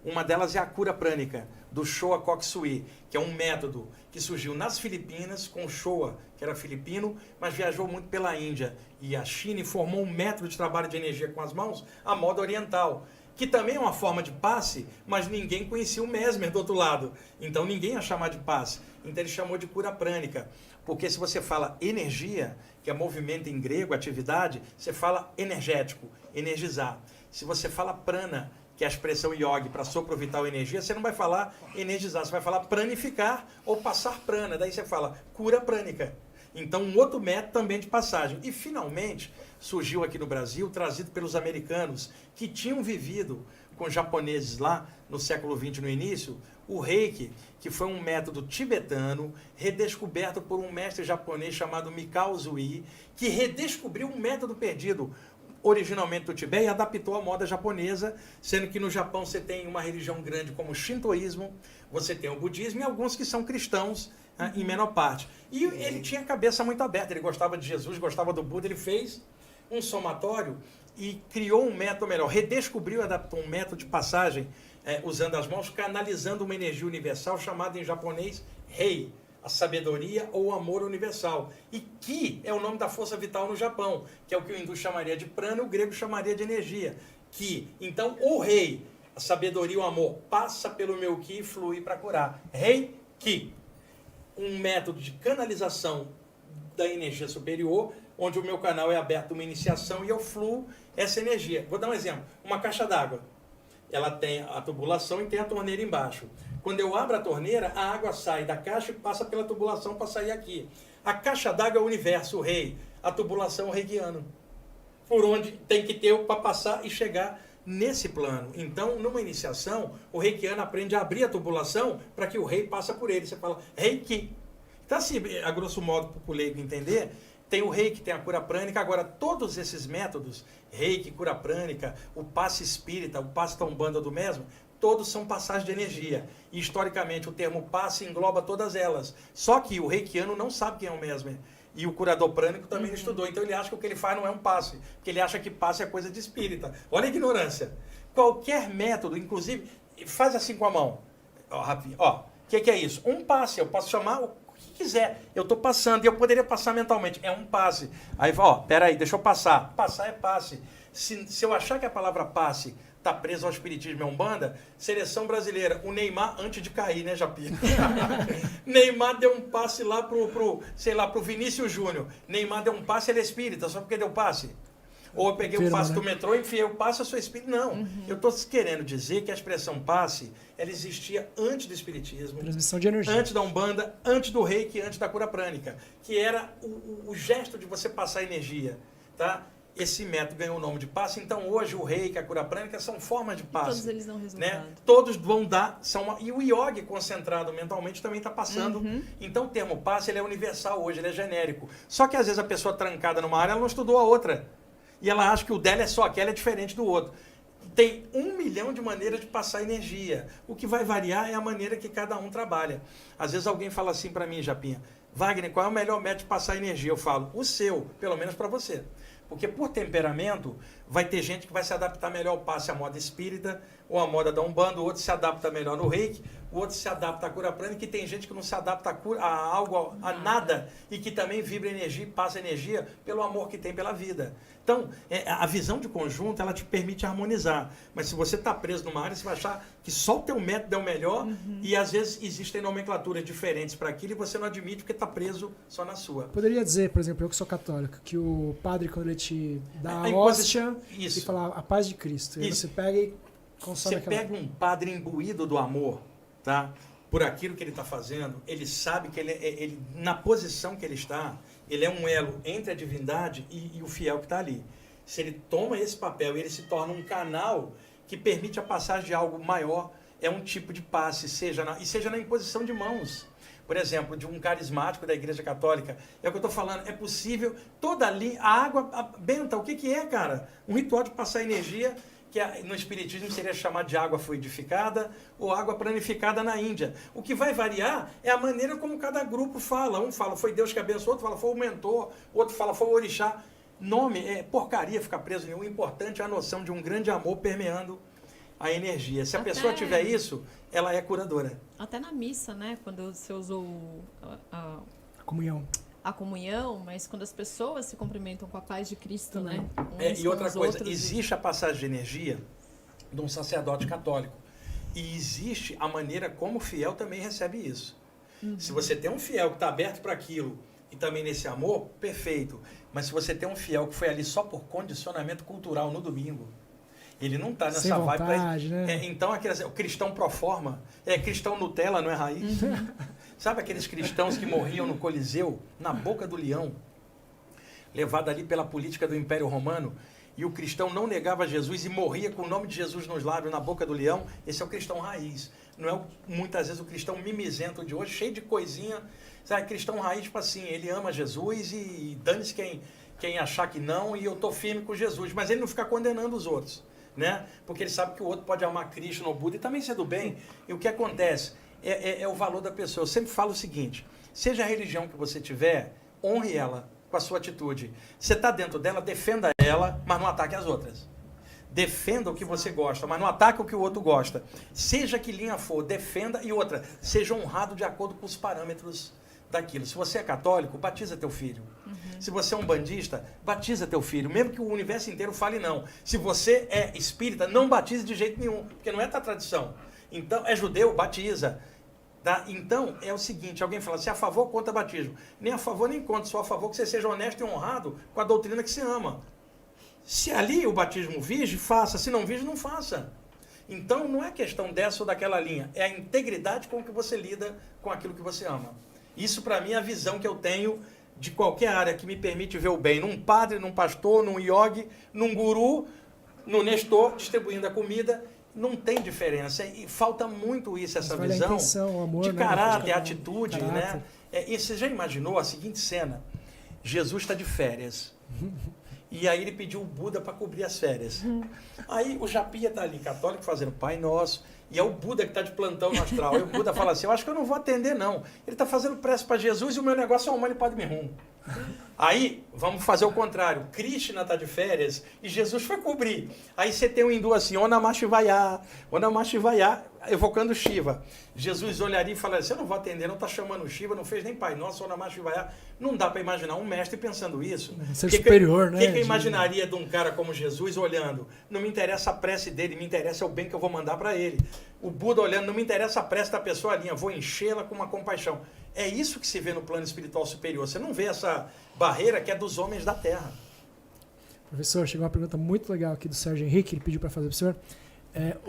Uma delas é a cura prânica, do Showa Koksui, que é um método que surgiu nas Filipinas, com o Showa, que era filipino, mas viajou muito pela Índia e a China e formou um método de trabalho de energia com as mãos, a moda oriental, que também é uma forma de passe, mas ninguém conhecia o Mesmer do outro lado. Então ninguém ia chamar de passe. Então ele chamou de cura prânica. Porque se você fala energia, que é movimento em grego, atividade, você fala energético, energizar. Se você fala prana, que é a expressão yogi para sopro vital energia, você não vai falar energizar, você vai falar pranificar ou passar prana. Daí você fala cura prânica. Então, um outro método também de passagem. E, finalmente, surgiu aqui no Brasil, trazido pelos americanos, que tinham vivido com japoneses lá no século XX, no início, o Reiki, que foi um método tibetano, redescoberto por um mestre japonês chamado Mikao Usui, que redescobriu um método perdido originalmente do Tibete e adaptou à moda japonesa, sendo que no Japão você tem uma religião grande como o Shintoísmo, você tem o budismo e alguns que são cristãos, em menor parte. E ele tinha a cabeça muito aberta, ele gostava de Jesus, gostava do Buda, ele fez um somatório e criou um método melhor, redescobriu e adaptou um método de passagem usando as mãos, canalizando uma energia universal chamada em japonês Rei, a sabedoria ou o amor universal. E Ki é o nome da força vital no Japão, que é o que o hindu chamaria de prana e o grego chamaria de energia. Ki. Então, o Rei, a sabedoria e o amor, passa pelo meu Ki e flui para curar. Rei Ki. Um método de canalização da energia superior, onde o meu canal é aberto uma iniciação e eu fluo essa energia. Vou dar um exemplo. Uma caixa d'água. Ela tem a tubulação e tem a torneira embaixo. Quando eu abro a torneira, a água sai da caixa e passa pela tubulação para sair aqui. A caixa d'água é o universo, o rei. A tubulação é o reikiano. Por onde tem que ter para passar e chegar nesse plano. Então, numa iniciação, o reikiano aprende a abrir a tubulação para que o rei passe por ele. Você fala, reiki. Então, assim, a grosso modo, para o leigo entender, tem o reiki, tem a cura prânica. Agora, todos esses métodos, reiki, cura prânica, o passe espírita, o passe da Umbanda do mesmo, todos são passagens de energia. E, historicamente, o termo passe engloba todas elas. Só que o reikiano não sabe quem é o Mesmer. E o curador prânico também não estudou. Então, ele acha que o que ele faz não é um passe. Porque ele acha que passe é coisa de espírita. Olha a ignorância. Qualquer método, inclusive, faz assim com a mão. Ó, Rafinha, ó, o que é isso? Um passe. Eu posso chamar o que quiser. Eu estou passando. E eu poderia passar mentalmente. É um passe. Aí, ó, peraí, deixa eu passar. Passar é passe. Se eu achar que a palavra passe está preso ao espiritismo e à Umbanda, seleção brasileira, o Neymar antes de cair, né, Japinha? Neymar deu um passe lá pro Vinícius Júnior. Neymar deu um passe, ele é espírita, só porque deu passe. Ou eu peguei o passe do metrô e enfiei o passe, eu sou espírita. Não, eu estou querendo dizer que a expressão passe, ela existia antes do espiritismo. Transmissão de energia. Antes da Umbanda, antes do reiki, antes da cura prânica. Que era o gesto de você passar energia, tá? Esse método ganhou o nome de passe. Então, hoje, o reiki, a cura prânica são formas de passe. Todos eles dão resultado. Né? Todos vão dar. E o yogi concentrado mentalmente também está passando. Então, o termo passe ele é universal hoje, ele é genérico. Só que, às vezes, a pessoa trancada numa área, ela não estudou a outra. E ela acha que o dela é só aquela, é diferente do outro. Tem 1 milhão de maneiras de passar energia. O que vai variar é a maneira que cada um trabalha. Às vezes, alguém fala assim para mim, Japinha, Wagner, qual é o melhor método de passar energia? Eu falo, o seu, pelo menos para você. Porque por temperamento, vai ter gente que vai se adaptar melhor ao passe à moda espírita ou à moda da Umbanda, o outro se adapta melhor no reiki, o outro se adapta à cura prânica, e tem gente que não se adapta a algo, a nada, e que também vibra energia e passa energia pelo amor que tem pela vida. Então, a visão de conjunto, ela te permite harmonizar. Mas se você está preso numa área, você vai achar que só o teu método é o melhor, e às vezes existem nomenclaturas diferentes para aquilo, e você não admite porque está preso só na sua. Poderia dizer, por exemplo, eu que sou católico, que o padre, quando ele te dá a hóstia, e fala a paz de Cristo, e você pega e consome aquela... Você pega um padre imbuído do amor, tá? Por aquilo que ele está fazendo, ele sabe que ele, na posição que ele está, ele é um elo entre a divindade e o fiel que está ali. Se ele toma esse papel e ele se torna um canal que permite a passagem de algo maior, é um tipo de passe, seja na imposição de mãos. Por exemplo, de um carismático da Igreja Católica. É o que eu estou falando, é possível, a água benta, o que é, cara? Um ritual de passar energia, que no Espiritismo seria chamado de água fluidificada ou água pranificada na Índia. O que vai variar é a maneira como cada grupo fala. Um fala, foi Deus que abençoou, outro fala, foi o mentor, outro fala, foi o orixá. Nome é porcaria ficar preso em um. O importante é a noção de um grande amor permeando a energia. Se a Até- pessoa tiver isso, ela é curadora. Até na missa, né? Quando você usou Comunhão. a comunhão, mas quando as pessoas se cumprimentam com a paz de Cristo, né? E com outra os coisa, outros, existe a passagem de energia de um sacerdote católico. E existe a maneira como o fiel também recebe isso. Se você tem um fiel que está aberto para aquilo e também nesse amor, perfeito. Mas se você tem um fiel que foi ali só por condicionamento cultural no domingo, ele não está nessa Sem vibe. vontade, né? Então, o cristão pro forma, cristão Nutella, não é raiz? Sabe aqueles cristãos que morriam no Coliseu, na boca do leão, levado ali pela política do Império Romano, e o cristão não negava Jesus e morria com o nome de Jesus nos lábios, na boca do leão? Esse é o cristão raiz. Não é muitas vezes o cristão mimizento de hoje, cheio de coisinha. Sabe, cristão raiz, tipo assim, ele ama Jesus e dane-se quem achar que não, e eu estou firme com Jesus. Mas ele não fica condenando os outros, né? Porque ele sabe que o outro pode amar Cristo ou Buda e também ser do bem. E o que acontece é o valor da pessoa. Eu sempre falo o seguinte, seja a religião que você tiver, honre ela com a sua atitude. Você está dentro dela, defenda ela, mas não ataque as outras. Defenda o que você gosta, mas não ataque o que o outro gosta. Seja que linha for, defenda. E outra, seja honrado de acordo com os parâmetros daquilo. Se você é católico, batiza teu filho. Se você é um bandista, batiza teu filho. Mesmo que o universo inteiro fale não. Se você é espírita, não batize de jeito nenhum, porque não é tua tradição. Então, é judeu, batiza. Tá? Então, é o seguinte, alguém fala, se é a favor, contra batismo. Nem a favor, nem contra, só a favor que você seja honesto e honrado com a doutrina que você ama. Se ali o batismo vige, faça. Se não vige, não faça. Então, não é questão dessa ou daquela linha. É a integridade com que você lida com aquilo que você ama. Isso, para mim, é a visão que eu tenho de qualquer área que me permite ver o bem. Num padre, num pastor, num yogi, num guru, no Nestor, distribuindo a comida. Não tem diferença. E falta muito isso, essa Mas vale a visão intenção, o amor, de né? caráter, De atitude, caráter. né? E você já imaginou a seguinte cena? Jesus está de férias. E aí ele pediu o Buda para cobrir as férias. Aí o Japinha está ali, católico, fazendo Pai Nosso. E é o Buda que está de plantão no astral. Aí o Buda fala assim, eu acho que eu não vou atender, não. Ele está fazendo prece para Jesus e o meu negócio é o Mani Padme Hum. Aí, vamos fazer o contrário. Krishna está de férias e Jesus foi cobrir. Aí você tem um hindu assim, Om Namah Shivaya, evocando Shiva. Jesus olharia e falaria assim, eu não vou atender, não está chamando Shiva, não fez nem Pai Nosso, Om Namah Shivaya. Não dá para imaginar um mestre pensando isso. Ser superior, né? O que eu imaginaria de um cara como Jesus olhando? Não me interessa a prece dele, me interessa o bem que eu vou mandar para ele. O Buda olhando, não me interessa a prece da pessoa ali, vou enchê-la com uma compaixão. É isso que se vê no plano espiritual superior. Você não vê essa barreira que é dos homens da Terra. Professor, chegou uma pergunta muito legal aqui do Sérgio Henrique, ele pediu para fazer para o senhor.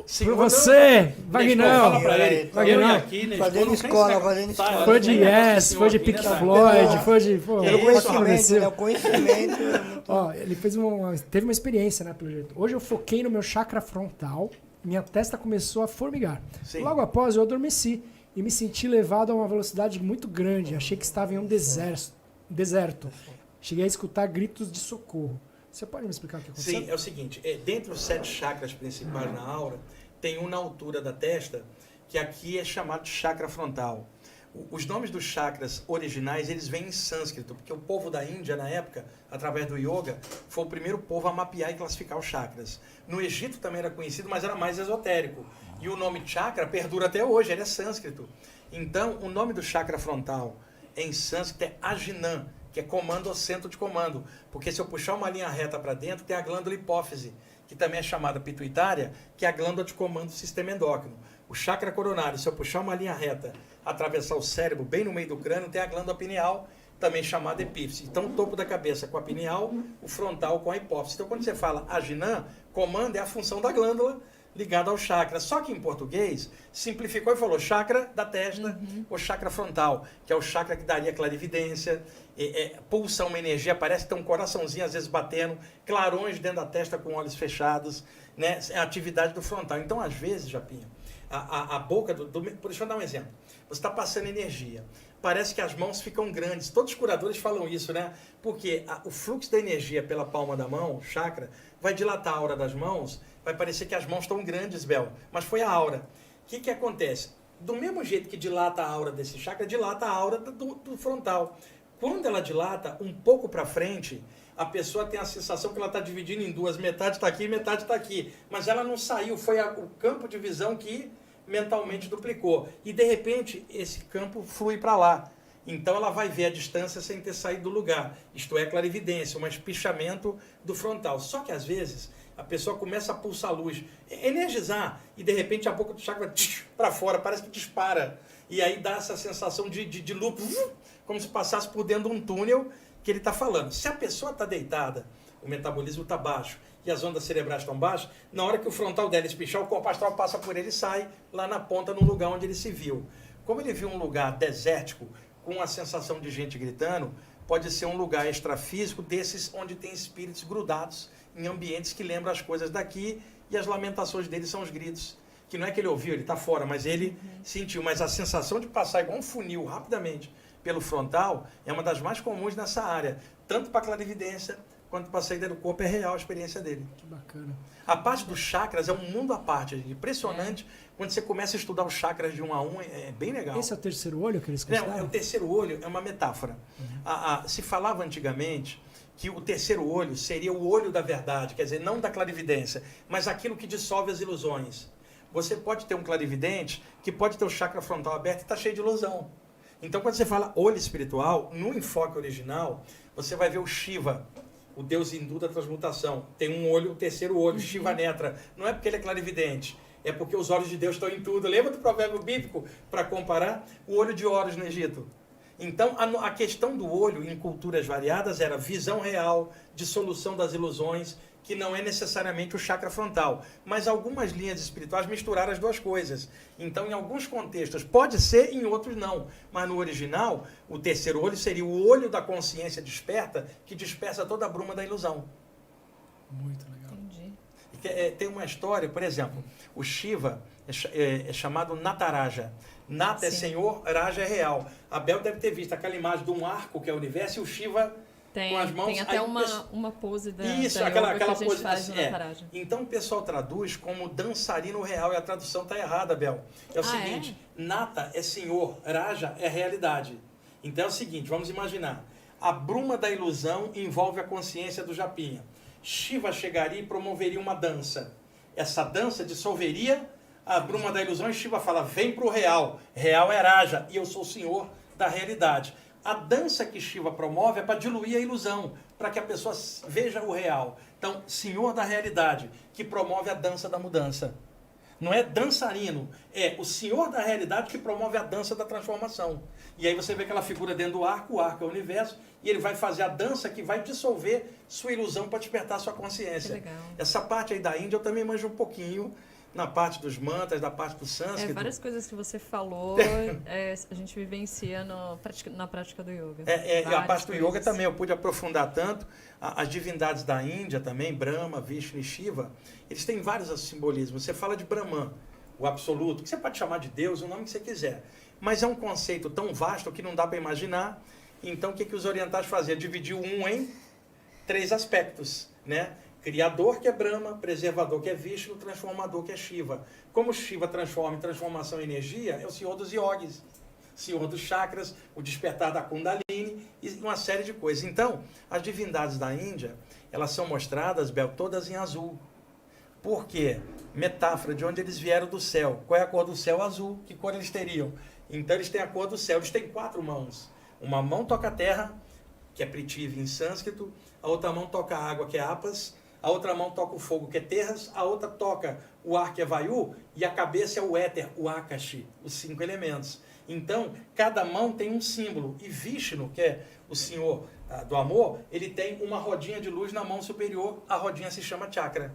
Senhor, Por você, Nestor, Vagnão, fala pra ele. Vagnão, Eu aqui, Nestor, fazendo não tem escola, esse negócio. fazendo escola. foi de Tem negócio Yes, senhor foi de aqui Pink nessa- Floyd, foi de... Pô, Pelo isso, conhecimento, né? O conhecimento é muito... Ó, ele teve uma experiência, né, pelo jeito. Hoje eu foquei no meu chakra frontal, minha testa começou a formigar. Sim. Logo após, eu adormeci e me senti levado a uma velocidade muito grande. Achei que estava em um deserto. Cheguei a escutar gritos de socorro. Você pode me explicar o que aconteceu? Sim, é o seguinte, dentre os 7 chakras principais na aura, tem um na altura da testa, que aqui é chamado de chakra frontal. Os nomes dos chakras originais, eles vêm em sânscrito, porque o povo da Índia, na época, através do yoga, foi o primeiro povo a mapear e classificar os chakras. No Egito também era conhecido, mas era mais esotérico. E o nome chakra perdura até hoje, ele é sânscrito. Então, o nome do chakra frontal em sânscrito é Ajnan, que é comando ou centro de comando. Porque se eu puxar uma linha reta para dentro, tem a glândula hipófise, que também é chamada pituitária, que é a glândula de comando do sistema endócrino. O chakra coronário, se eu puxar uma linha reta, atravessar o cérebro bem no meio do crânio, tem a glândula pineal, também chamada epífise. Então, o topo da cabeça com a pineal, o frontal com a hipófise. Então, quando você fala Ajnan, comando é a função da glândula ligada ao chakra. Só que em português, simplificou e falou chakra da testa, ou chakra frontal, que é o chakra que daria clarividência, pulsa uma energia, parece ter um coraçãozinho às vezes batendo, clarões dentro da testa com olhos fechados, né? É a atividade do frontal. Então, às vezes, Japinha, a boca deixa eu dar um exemplo. Você está passando energia. Parece que as mãos ficam grandes. Todos os curadores falam isso, né? Porque o fluxo da energia pela palma da mão, chakra, vai dilatar a aura das mãos, vai parecer que as mãos estão grandes, Bel. Mas foi a aura. O que acontece? Do mesmo jeito que dilata a aura desse chakra, dilata a aura do frontal. Quando ela dilata um pouco para frente, a pessoa tem a sensação que ela está dividindo em duas, metade está aqui e metade está aqui. Mas ela não saiu, foi o campo de visão que mentalmente duplicou. E de repente esse campo flui para lá. Então ela vai ver a distância sem ter saído do lugar. Isto é clarividência, um espichamento do frontal. Só que às vezes a pessoa começa a pulsar luz, energizar, e de repente a boca do chakra para fora, parece que dispara. E aí dá essa sensação de loop, como se passasse por dentro de um túnel que ele está falando. Se a pessoa está deitada, o metabolismo está baixo e as ondas cerebrais estão baixas, na hora que o frontal dela espichar, o corpo astral passa por ele e sai lá na ponta, no lugar onde ele se viu. Como ele viu um lugar desértico, com a sensação de gente gritando, pode ser um lugar extrafísico desses onde tem espíritos grudados em ambientes que lembram as coisas daqui, e as lamentações dele são os gritos. Que não é que ele ouviu, ele está fora, mas ele sentiu. Mas a sensação de passar igual um funil rapidamente pelo frontal é uma das mais comuns nessa área. Tanto para clarividência, quanto para a saída do corpo, é real a experiência dele. Que bacana. A parte dos chakras é um mundo à parte, gente. Impressionante. Quando você começa a estudar os chakras de um a um, é bem legal. Esse é o terceiro olho que eles consideram? Não, o terceiro olho é uma metáfora. Se falava antigamente que o terceiro olho seria o olho da verdade, quer dizer, não da clarividência, mas aquilo que dissolve as ilusões. Você pode ter um clarividente que pode ter o chakra frontal aberto e está cheio de ilusão. Então, quando você fala olho espiritual, no enfoque original, você vai ver o Shiva, o deus hindu da transmutação. Tem um olho, o terceiro olho, Shiva Netra. Não é porque ele é clarividente, é porque os olhos de Deus estão em tudo. Lembra do provérbio bíblico, para comparar? O olho de Horus no Egito. Então, a questão do olho em culturas variadas era visão real, dissolução das ilusões, que não é necessariamente o chakra frontal. Mas algumas linhas espirituais misturaram as duas coisas. Então, em alguns contextos, pode ser, em outros não. Mas no original, o terceiro olho seria o olho da consciência desperta, que dispersa toda a bruma da ilusão. Muito legal. Entendi. Tem uma história, por exemplo, o Shiva é chamado Nataraja. Nata é senhor, Raja é real. Abel deve ter visto aquela imagem de um arco que é o universo e o Shiva com as mãos. Tem até uma pose da Isso, da aquela yoga que a gente pose faz assim, no Nataraja. Então o pessoal traduz como dançarino real e a tradução está errada, Abel. É o seguinte, Nata é senhor, Raja é realidade. Então é o seguinte, vamos imaginar. A bruma da ilusão envolve a consciência do Japinha. Shiva chegaria e promoveria uma dança. Essa dança dissolveria a bruma da ilusão e Shiva fala, vem para o real. Real é Raja e eu sou o senhor da realidade. A dança que Shiva promove é para diluir a ilusão, para que a pessoa veja o real. Então, senhor da realidade, que promove a dança da mudança. Não é dançarino, é o senhor da realidade que promove a dança da transformação. E aí você vê aquela figura dentro do arco, o arco é o universo, e ele vai fazer a dança que vai dissolver sua ilusão para despertar sua consciência. Que legal. Essa parte aí da Índia eu também manjo um pouquinho, na parte dos mantras, da parte do sânscrito. Várias coisas que você falou, a gente vivencia na prática do yoga. A parte do yoga também, eu pude aprofundar tanto. As divindades da Índia também, Brahma, Vishnu e Shiva, eles têm vários simbolismos. Você fala de Brahman, o absoluto, que você pode chamar de Deus, o nome que você quiser. Mas é um conceito tão vasto que não dá para imaginar. Então, o que os orientais faziam? Dividiu em 3 aspectos, né? Criador, que é Brahma, preservador, que é Vishnu, transformador, que é Shiva. Como Shiva transforma em transformação em energia, é o senhor dos yogis, senhor dos chakras, o despertar da Kundalini e uma série de coisas. Então, as divindades da Índia, elas são mostradas, Bel, todas em azul. Por quê? Metáfora de onde eles vieram do céu. Qual é a cor do céu? Azul. Que cor eles teriam? Então, eles têm a cor do céu. Eles têm 4 mãos. Uma mão toca a terra, que é Prithvi em sânscrito. A outra mão toca a água, que é Apas. A outra mão toca o fogo, que é Terras, a outra toca o ar, que é Vayu, e a cabeça é o éter, o Akashi, os 5 elementos. Então, cada mão tem um símbolo. E Vishnu, que é o senhor do amor, ele tem uma rodinha de luz na mão superior, a rodinha se chama chakra.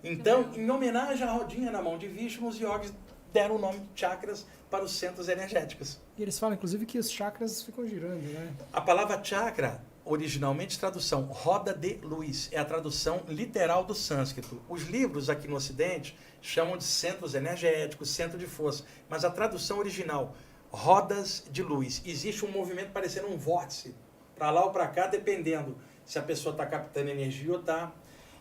Então, em homenagem à rodinha na mão de Vishnu, os yogis deram o nome de chakras para os centros energéticos. E eles falam, inclusive, que os chakras ficam girando, né? A palavra chakra, originalmente tradução, roda de luz, é a tradução literal do sânscrito. Os livros aqui no Ocidente chamam de centros energéticos, centro de força, mas a tradução original, rodas de luz. Existe um movimento parecendo um vórtice, para lá ou para cá, dependendo se a pessoa está captando energia ou está.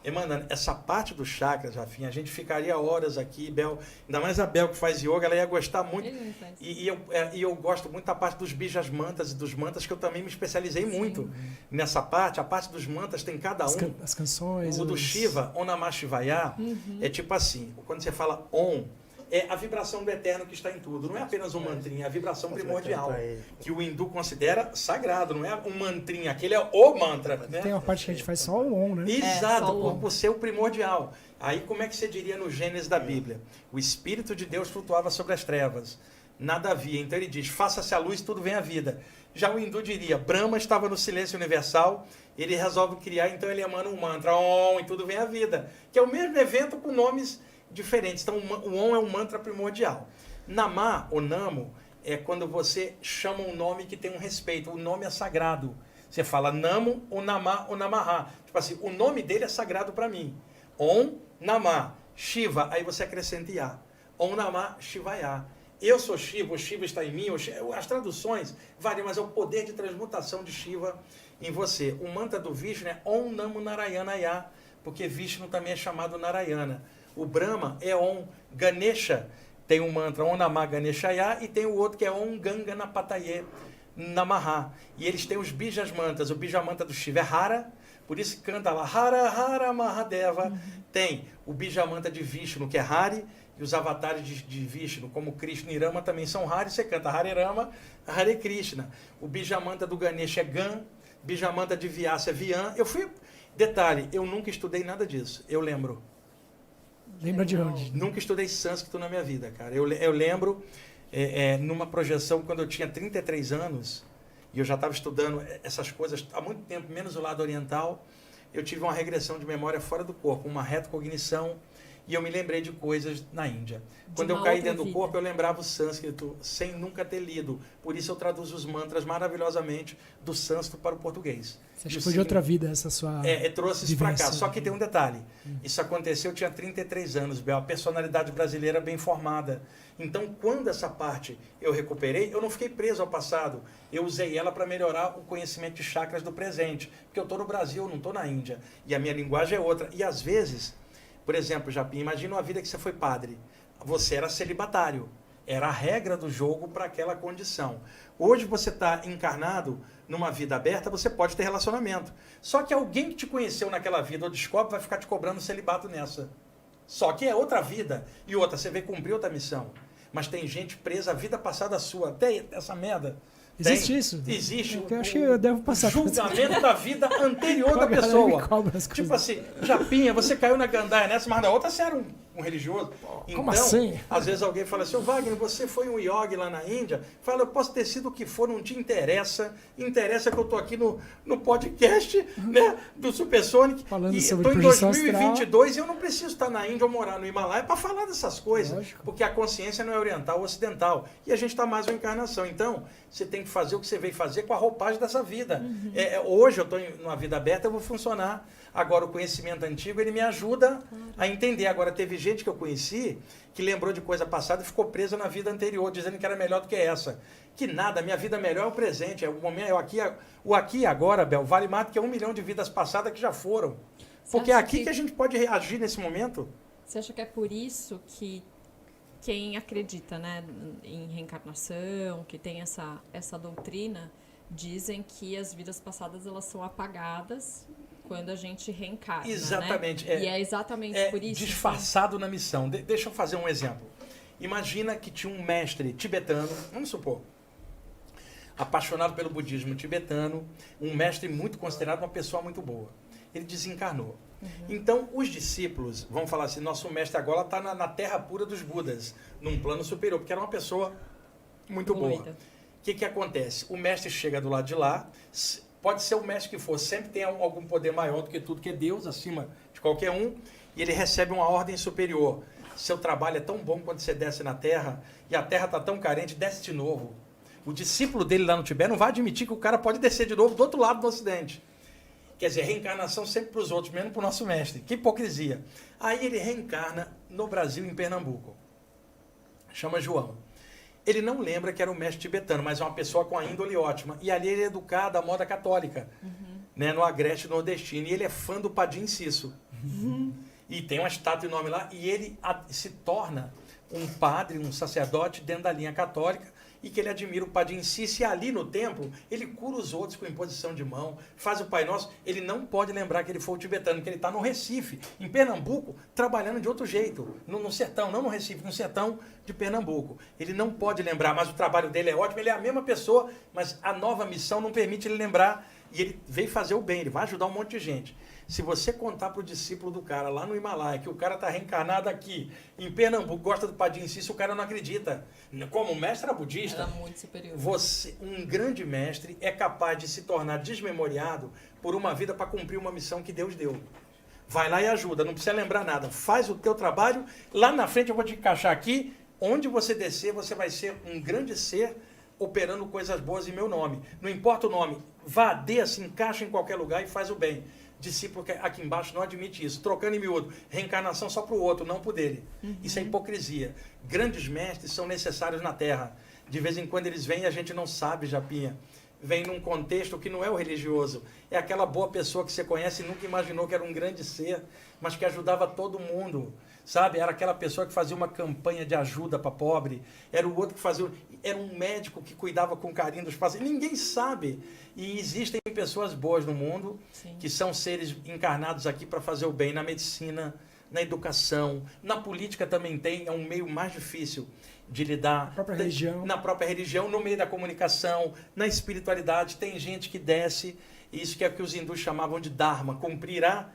Emanando, essa parte do chakras, Rafinha, a gente ficaria horas aqui, Bel, ainda mais a Bel que faz yoga, ela ia gostar muito. Ele faz. E eu gosto muito da parte dos bijas mantas e dos mantas, que eu também me especializei muito nessa parte. A parte dos mantas tem cada um. As canções. O do Shiva, Om Namah Shivaya, é tipo assim, quando você fala Om, é a vibração do eterno que está em tudo. Não é apenas um mantrinha, é a vibração primordial, que o hindu considera sagrado, não é um mantrinha, aquele é o mantra. Né? Tem uma parte que a gente faz só o on, né? Exato, só o por ser o primordial. Aí como é que você diria no Gênesis da Bíblia? O Espírito de Deus flutuava sobre as trevas, nada havia. Então ele diz, faça-se a luz, tudo vem à vida. Já o hindu diria, Brahma estava no silêncio universal, ele resolve criar, então ele emana um mantra, Om, e tudo vem à vida. Que é o mesmo evento com nomes diferentes. Então o Om é um mantra primordial. Namah, ou Namo, é quando você chama um nome que tem um respeito. O nome é sagrado. Você fala Namo, ou Namah, ou Namaha. Tipo assim, o nome dele é sagrado para mim. Om, Namah, Shiva. Aí você acrescenta Yah. Om Namah Shivaya. Eu sou Shiva, o Shiva está em mim. As traduções variam, mas é o poder de transmutação de Shiva em você. O mantra do Vishnu é Om Namo Narayanaya, porque Vishnu também é chamado Narayana. O Brahma é Om. Ganesha tem um mantra Om Namah Ganeshaya e tem o outro que é Om Ganganapataye Namaha. E eles têm os Bijas Mantras. O Bija Mantra do Shiva é Hara, por isso que canta lá Hara Hara Mahadeva. Tem o Bija Mantra de Vishnu, que é Hari, e os avatares de Vishnu, como Krishna e Rama, também são Hari. Você canta Hare Rama, Hare Krishna. O Bija Mantra do Ganesha é Gan, Bija Mantra de Vyasa é Vyan. Detalhe, eu nunca estudei nada disso. Eu lembro. Lembra de onde? Nunca estudei sânscrito na minha vida, cara. Eu lembro, numa projeção, quando eu tinha 33 anos, e eu já estava estudando essas coisas há muito tempo, menos o lado oriental, eu tive uma regressão de memória fora do corpo, uma retrocognição, e eu me lembrei de coisas na Índia. Quando eu caí dentro do corpo, eu lembrava o sânscrito, sem nunca ter lido. Por isso eu traduzo os mantras maravilhosamente do sânscrito para o português. Você acha que foi de outra vida essa sua trouxe isso para cá. vivência? Só que tem um detalhe. Isso aconteceu, eu tinha 33 anos, Bel, a personalidade brasileira bem formada. Então, quando essa parte eu recuperei, eu não fiquei preso ao passado. Eu usei ela para melhorar o conhecimento de chakras do presente. Porque eu estou no Brasil, eu não estou na Índia. E a minha linguagem é outra. E às vezes, por exemplo, Japim, imagina uma vida que você foi padre. Você era celibatário. Era a regra do jogo para aquela condição. Hoje você está encarnado numa vida aberta, você pode ter relacionamento. Só que alguém que te conheceu naquela vida ou descobre vai ficar te cobrando celibato nessa. Só que é outra vida. E outra, você veio cumprir outra missão. Mas tem gente presa a vida passada sua. Até essa merda. Existe isso? Existe. Eu acho que eu devo passar por isso. Julgamento da vida anterior da A galera pessoa. me cobra as Tipo coisas. assim, Japinha, você caiu na gandaia nessa, mas na outra você era um religioso. Como Então, assim? às vezes alguém fala assim, Wagner, você foi um yogi lá na Índia? Fala, eu posso ter sido o que for, não te interessa. Interessa que eu tô aqui no podcast, né, do Supersonic. Falando e sobre tô em projeção 2022 e eu não preciso estar na Índia ou morar no Himalaia para falar dessas coisas. Lógico. Porque a consciência não é oriental ou ocidental. E a gente está mais uma encarnação. Então, você tem que fazer o que você veio fazer com a roupagem dessa vida. Hoje eu estou numa vida aberta, eu vou funcionar. Agora, o conhecimento antigo, ele me ajuda a entender. Agora, teve gente que eu conheci que lembrou de coisa passada e ficou presa na vida anterior, dizendo que era melhor do que essa. Que nada, a minha vida melhor é o presente. É o momento, o aqui e agora, Bel, vale mais do que 1 milhão de vidas passadas que já foram. Porque é aqui que a gente pode reagir nesse momento. Você acha que é por isso que quem acredita, né, em reencarnação, que tem essa doutrina, dizem que as vidas passadas elas são apagadas quando a gente reencarna, Exatamente. Né? E é exatamente por isso. Disfarçado na missão. Deixa eu fazer um exemplo. Imagina que tinha um mestre tibetano, vamos supor, apaixonado pelo budismo tibetano, um mestre muito considerado uma pessoa muito boa. Ele desencarnou. Então, os discípulos, vamos falar assim, nosso mestre agora está na terra pura dos Budas, num plano superior, porque era uma pessoa muito boa. O que acontece? O mestre chega do lado de lá, pode ser o mestre que for, sempre tem algum poder maior do que tudo, que é Deus, acima de qualquer um, e ele recebe uma ordem superior. Seu trabalho é tão bom quando você desce na terra, e a terra está tão carente, desce de novo. O discípulo dele lá no Tibete não vai admitir que o cara pode descer de novo do outro lado do Ocidente. Quer dizer, reencarnação sempre para os outros, menos para o nosso mestre. Que hipocrisia. Aí ele reencarna no Brasil, em Pernambuco. Chama João. Ele não lembra que era um mestre tibetano, mas é uma pessoa com a índole ótima. E ali ele é educado à moda católica, né, no agreste nordestino. E ele é fã do Padim Cisso. E tem uma estátua enorme lá, e ele se torna um padre, um sacerdote dentro da linha católica, e que ele admira o Padre Incice, e ali no templo, ele cura os outros com imposição de mão, faz o Pai Nosso. Ele não pode lembrar que ele foi o tibetano, que ele está no Recife, em Pernambuco, trabalhando de outro jeito, no sertão, não no Recife, no sertão de Pernambuco. Ele não pode lembrar, mas o trabalho dele é ótimo, ele é a mesma pessoa, mas a nova missão não permite ele lembrar, e ele veio fazer o bem, ele vai ajudar um monte de gente. Se você contar para o discípulo do cara lá no Himalaia que o cara está reencarnado aqui, em Pernambuco, gosta do Padre Incice, o cara não acredita. Como mestre budista, Era muito superior. um grande mestre é capaz de se tornar desmemoriado por uma vida para cumprir uma missão que Deus deu. Vai lá e ajuda, não precisa lembrar nada. Faz o teu trabalho, lá na frente eu vou te encaixar aqui, onde você descer, você vai ser um grande ser operando coisas boas em meu nome. Não importa o nome, vá, desça, encaixa em qualquer lugar e faz o bem. Discípulo aqui embaixo não admite isso. Trocando em miúdo. Reencarnação só para o outro, não para o dele. Isso é hipocrisia. Grandes mestres são necessários na Terra. De vez em quando eles vêm e a gente não sabe, Japinha. Vem num contexto que não é o religioso. É aquela boa pessoa que você conhece e nunca imaginou que era um grande ser, mas que ajudava todo mundo. Sabe? Era aquela pessoa que fazia uma campanha de ajuda para pobre. Era o outro que fazia... Era um médico que cuidava com carinho dos pacientes. Ninguém sabe. E existem pessoas boas no mundo, sim, que são seres encarnados aqui para fazer o bem na medicina, na educação, na política também tem, é um meio mais difícil de lidar. Na própria religião, no meio da comunicação, na espiritualidade, tem gente que desce, isso que é o que os hindus chamavam de Dharma, cumprirá.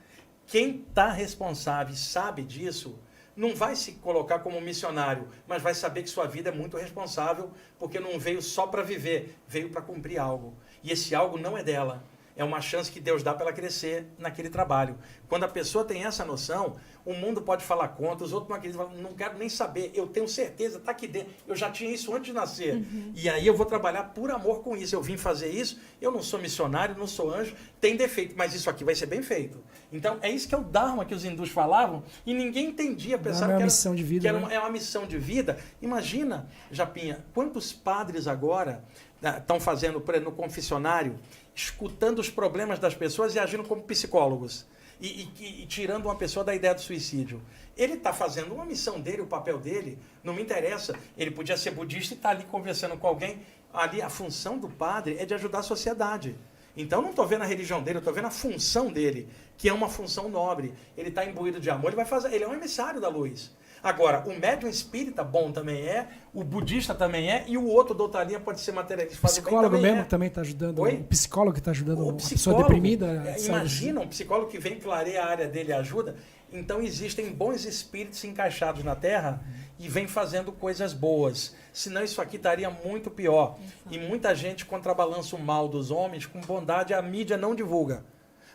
Quem está responsável e sabe disso, não vai se colocar como missionário, mas vai saber que sua vida é muito responsável, porque não veio só para viver, veio para cumprir algo. E esse algo não é dela. É uma chance que Deus dá para ela crescer naquele trabalho. Quando a pessoa tem essa noção, o mundo pode falar contra, os outros não acreditam, não quero nem saber, eu tenho certeza, está aqui dentro, eu já tinha isso antes de nascer. E aí eu vou trabalhar por amor com isso, eu vim fazer isso, eu não sou missionário, não sou anjo, tem defeito, mas isso aqui vai ser bem feito. Então é isso que é o Dharma que os hindus falavam, e ninguém entendia, pensava que era, missão de vida, é uma missão de vida. Imagina, Japinha, quantos padres agora estão fazendo no confessionário, escutando os problemas das pessoas e agindo como psicólogos. E tirando uma pessoa da ideia do suicídio. Ele está fazendo uma missão dele, o papel dele, não me interessa. Ele podia ser budista e estar ali conversando com alguém. Ali a função do padre é de ajudar a sociedade. Então não estou vendo a religião dele, eu estou vendo a função dele, que é uma função nobre. Ele está imbuído de amor, ele é um emissário da luz. Agora, o médium espírita bom também é, o budista também é, e o outro da outra linha pode ser materialista. O psicólogo mesmo também está ajudando. Oi? O psicólogo que está ajudando uma pessoa deprimida. Imagina, um psicólogo que vem clarear a área dele e ajuda. Então existem bons espíritos encaixados na Terra e vem fazendo coisas boas. Senão isso aqui estaria muito pior. E muita gente contrabalança o mal dos homens com bondade, a mídia não divulga.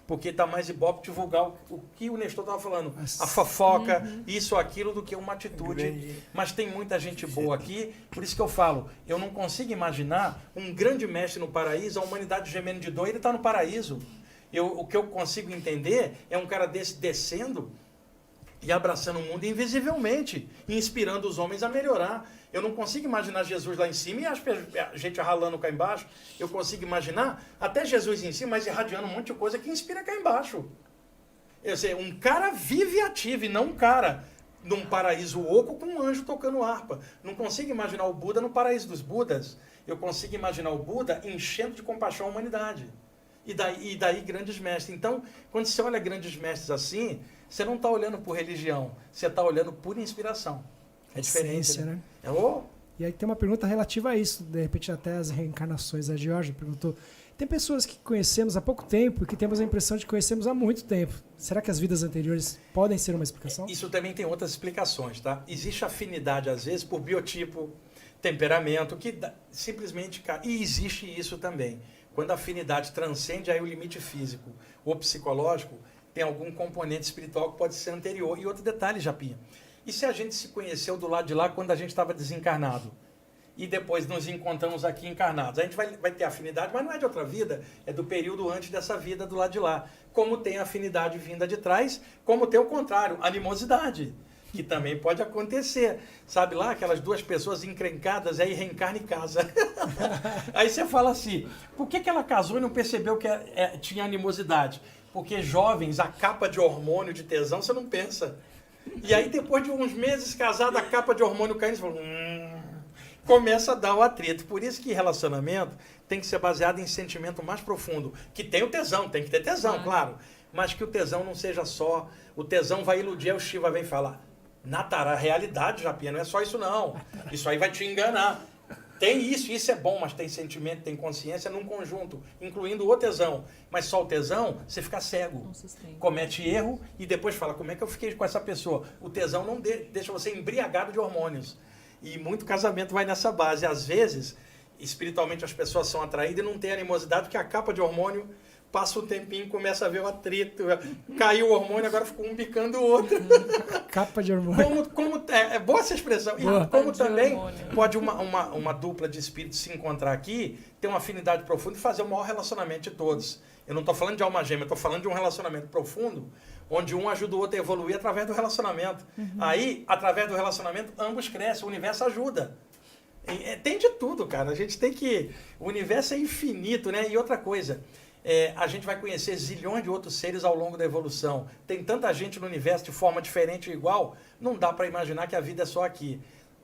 Porque está mais ibope divulgar o que o Nestor estava falando, a fofoca, isso ou aquilo, do que uma atitude. Mas tem muita gente boa aqui, por isso que eu falo, eu não consigo imaginar um grande mestre no paraíso, a humanidade gemendo de dor, ele está no paraíso. O que eu consigo entender é um cara desse descendo e abraçando o mundo invisivelmente, e inspirando os homens a melhorar. Eu não consigo imaginar Jesus lá em cima e a gente ralando cá embaixo. Eu consigo imaginar até Jesus em cima, mas irradiando um monte de coisa que inspira cá embaixo. Eu sei, um cara vive e ativo, e não um cara num paraíso oco com um anjo tocando harpa. Não consigo imaginar o Buda no paraíso dos Budas. Eu consigo imaginar o Buda enchendo de compaixão a humanidade. E daí grandes mestres. Então, quando você olha grandes mestres assim, você não está olhando por religião, você está olhando por inspiração. É diferente, né? E aí tem uma pergunta relativa a isso, de repente até as reencarnações. A Georgia perguntou, tem pessoas que conhecemos há pouco tempo e que temos a impressão de que conhecemos há muito tempo. Será que as vidas anteriores podem ser uma explicação? Isso também tem outras explicações, tá? Existe afinidade, às vezes, por biotipo, temperamento, que simplesmente... E existe isso também. Quando a afinidade transcende aí o limite físico ou psicológico, tem algum componente espiritual que pode ser anterior. E outro detalhe, Japinha. E se a gente se conheceu do lado de lá quando a gente estava desencarnado? E depois nos encontramos aqui encarnados? A gente vai ter afinidade, mas não é de outra vida, é do período antes dessa vida do lado de lá. Como tem afinidade vinda de trás, como tem o contrário, animosidade, que também pode acontecer. Sabe lá, aquelas duas pessoas encrencadas, aí reencarna e casa. Aí você fala assim, por que ela casou e não percebeu que tinha animosidade? Porque jovens, a capa de hormônio de tesão, você não pensa. E aí, depois de uns meses casado, a capa de hormônio caindo, você fala, começa a dar o atrito. Por isso que relacionamento tem que ser baseado em sentimento mais profundo. Que tem o tesão, tem que ter tesão, claro. Mas que o tesão não seja só... O tesão vai iludir, aí o Shiva vem falar, Natara, a realidade, Japinha, não é só isso não. Isso aí vai te enganar. Tem isso é bom, mas tem sentimento, tem consciência num conjunto, incluindo o tesão. Mas só o tesão, você fica cego. Comete erro e depois fala, como é que eu fiquei com essa pessoa? O tesão não deixa você embriagado de hormônios. E muito casamento vai nessa base. Às vezes, espiritualmente, as pessoas são atraídas e não tem animosidade, porque a capa de hormônio passa um tempinho, começa a ver o atrito. Caiu o hormônio, agora ficou um bicando o outro. Capa de hormônio. É boa essa expressão. Boa. E como também pode uma dupla de espíritos se encontrar aqui, ter uma afinidade profunda e fazer o maior relacionamento de todos. Eu não estou falando de alma gêmea, eu estou falando de um relacionamento profundo, onde um ajuda o outro a evoluir através do relacionamento. Aí, através do relacionamento, ambos crescem, o universo ajuda. Tem de tudo, cara. A gente tem que... O universo é infinito, né? E outra coisa... a gente vai conhecer zilhões de outros seres ao longo da evolução. Tem tanta gente no universo de forma diferente e igual, não dá para imaginar que a vida é só aqui.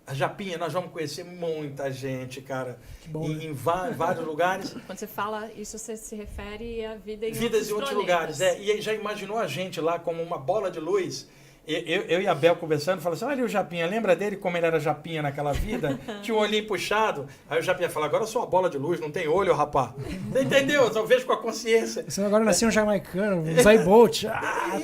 A Japinha, nós vamos conhecer muita gente, cara, que bom, em vários lugares. Quando você fala isso, você se refere à vida em Vidas em outros lugares. E aí já imaginou a gente lá como uma bola de luz? Eu e a Bel conversando, falando assim, olha o Japinha, lembra dele como ele era Japinha naquela vida? Tinha um olhinho puxado. Aí o Japinha fala, agora eu sou uma bola de luz, não tem olho, rapá. Você entendeu? Eu só vejo com a consciência. Você agora nasceu um jamaicano, um Usain Bolt.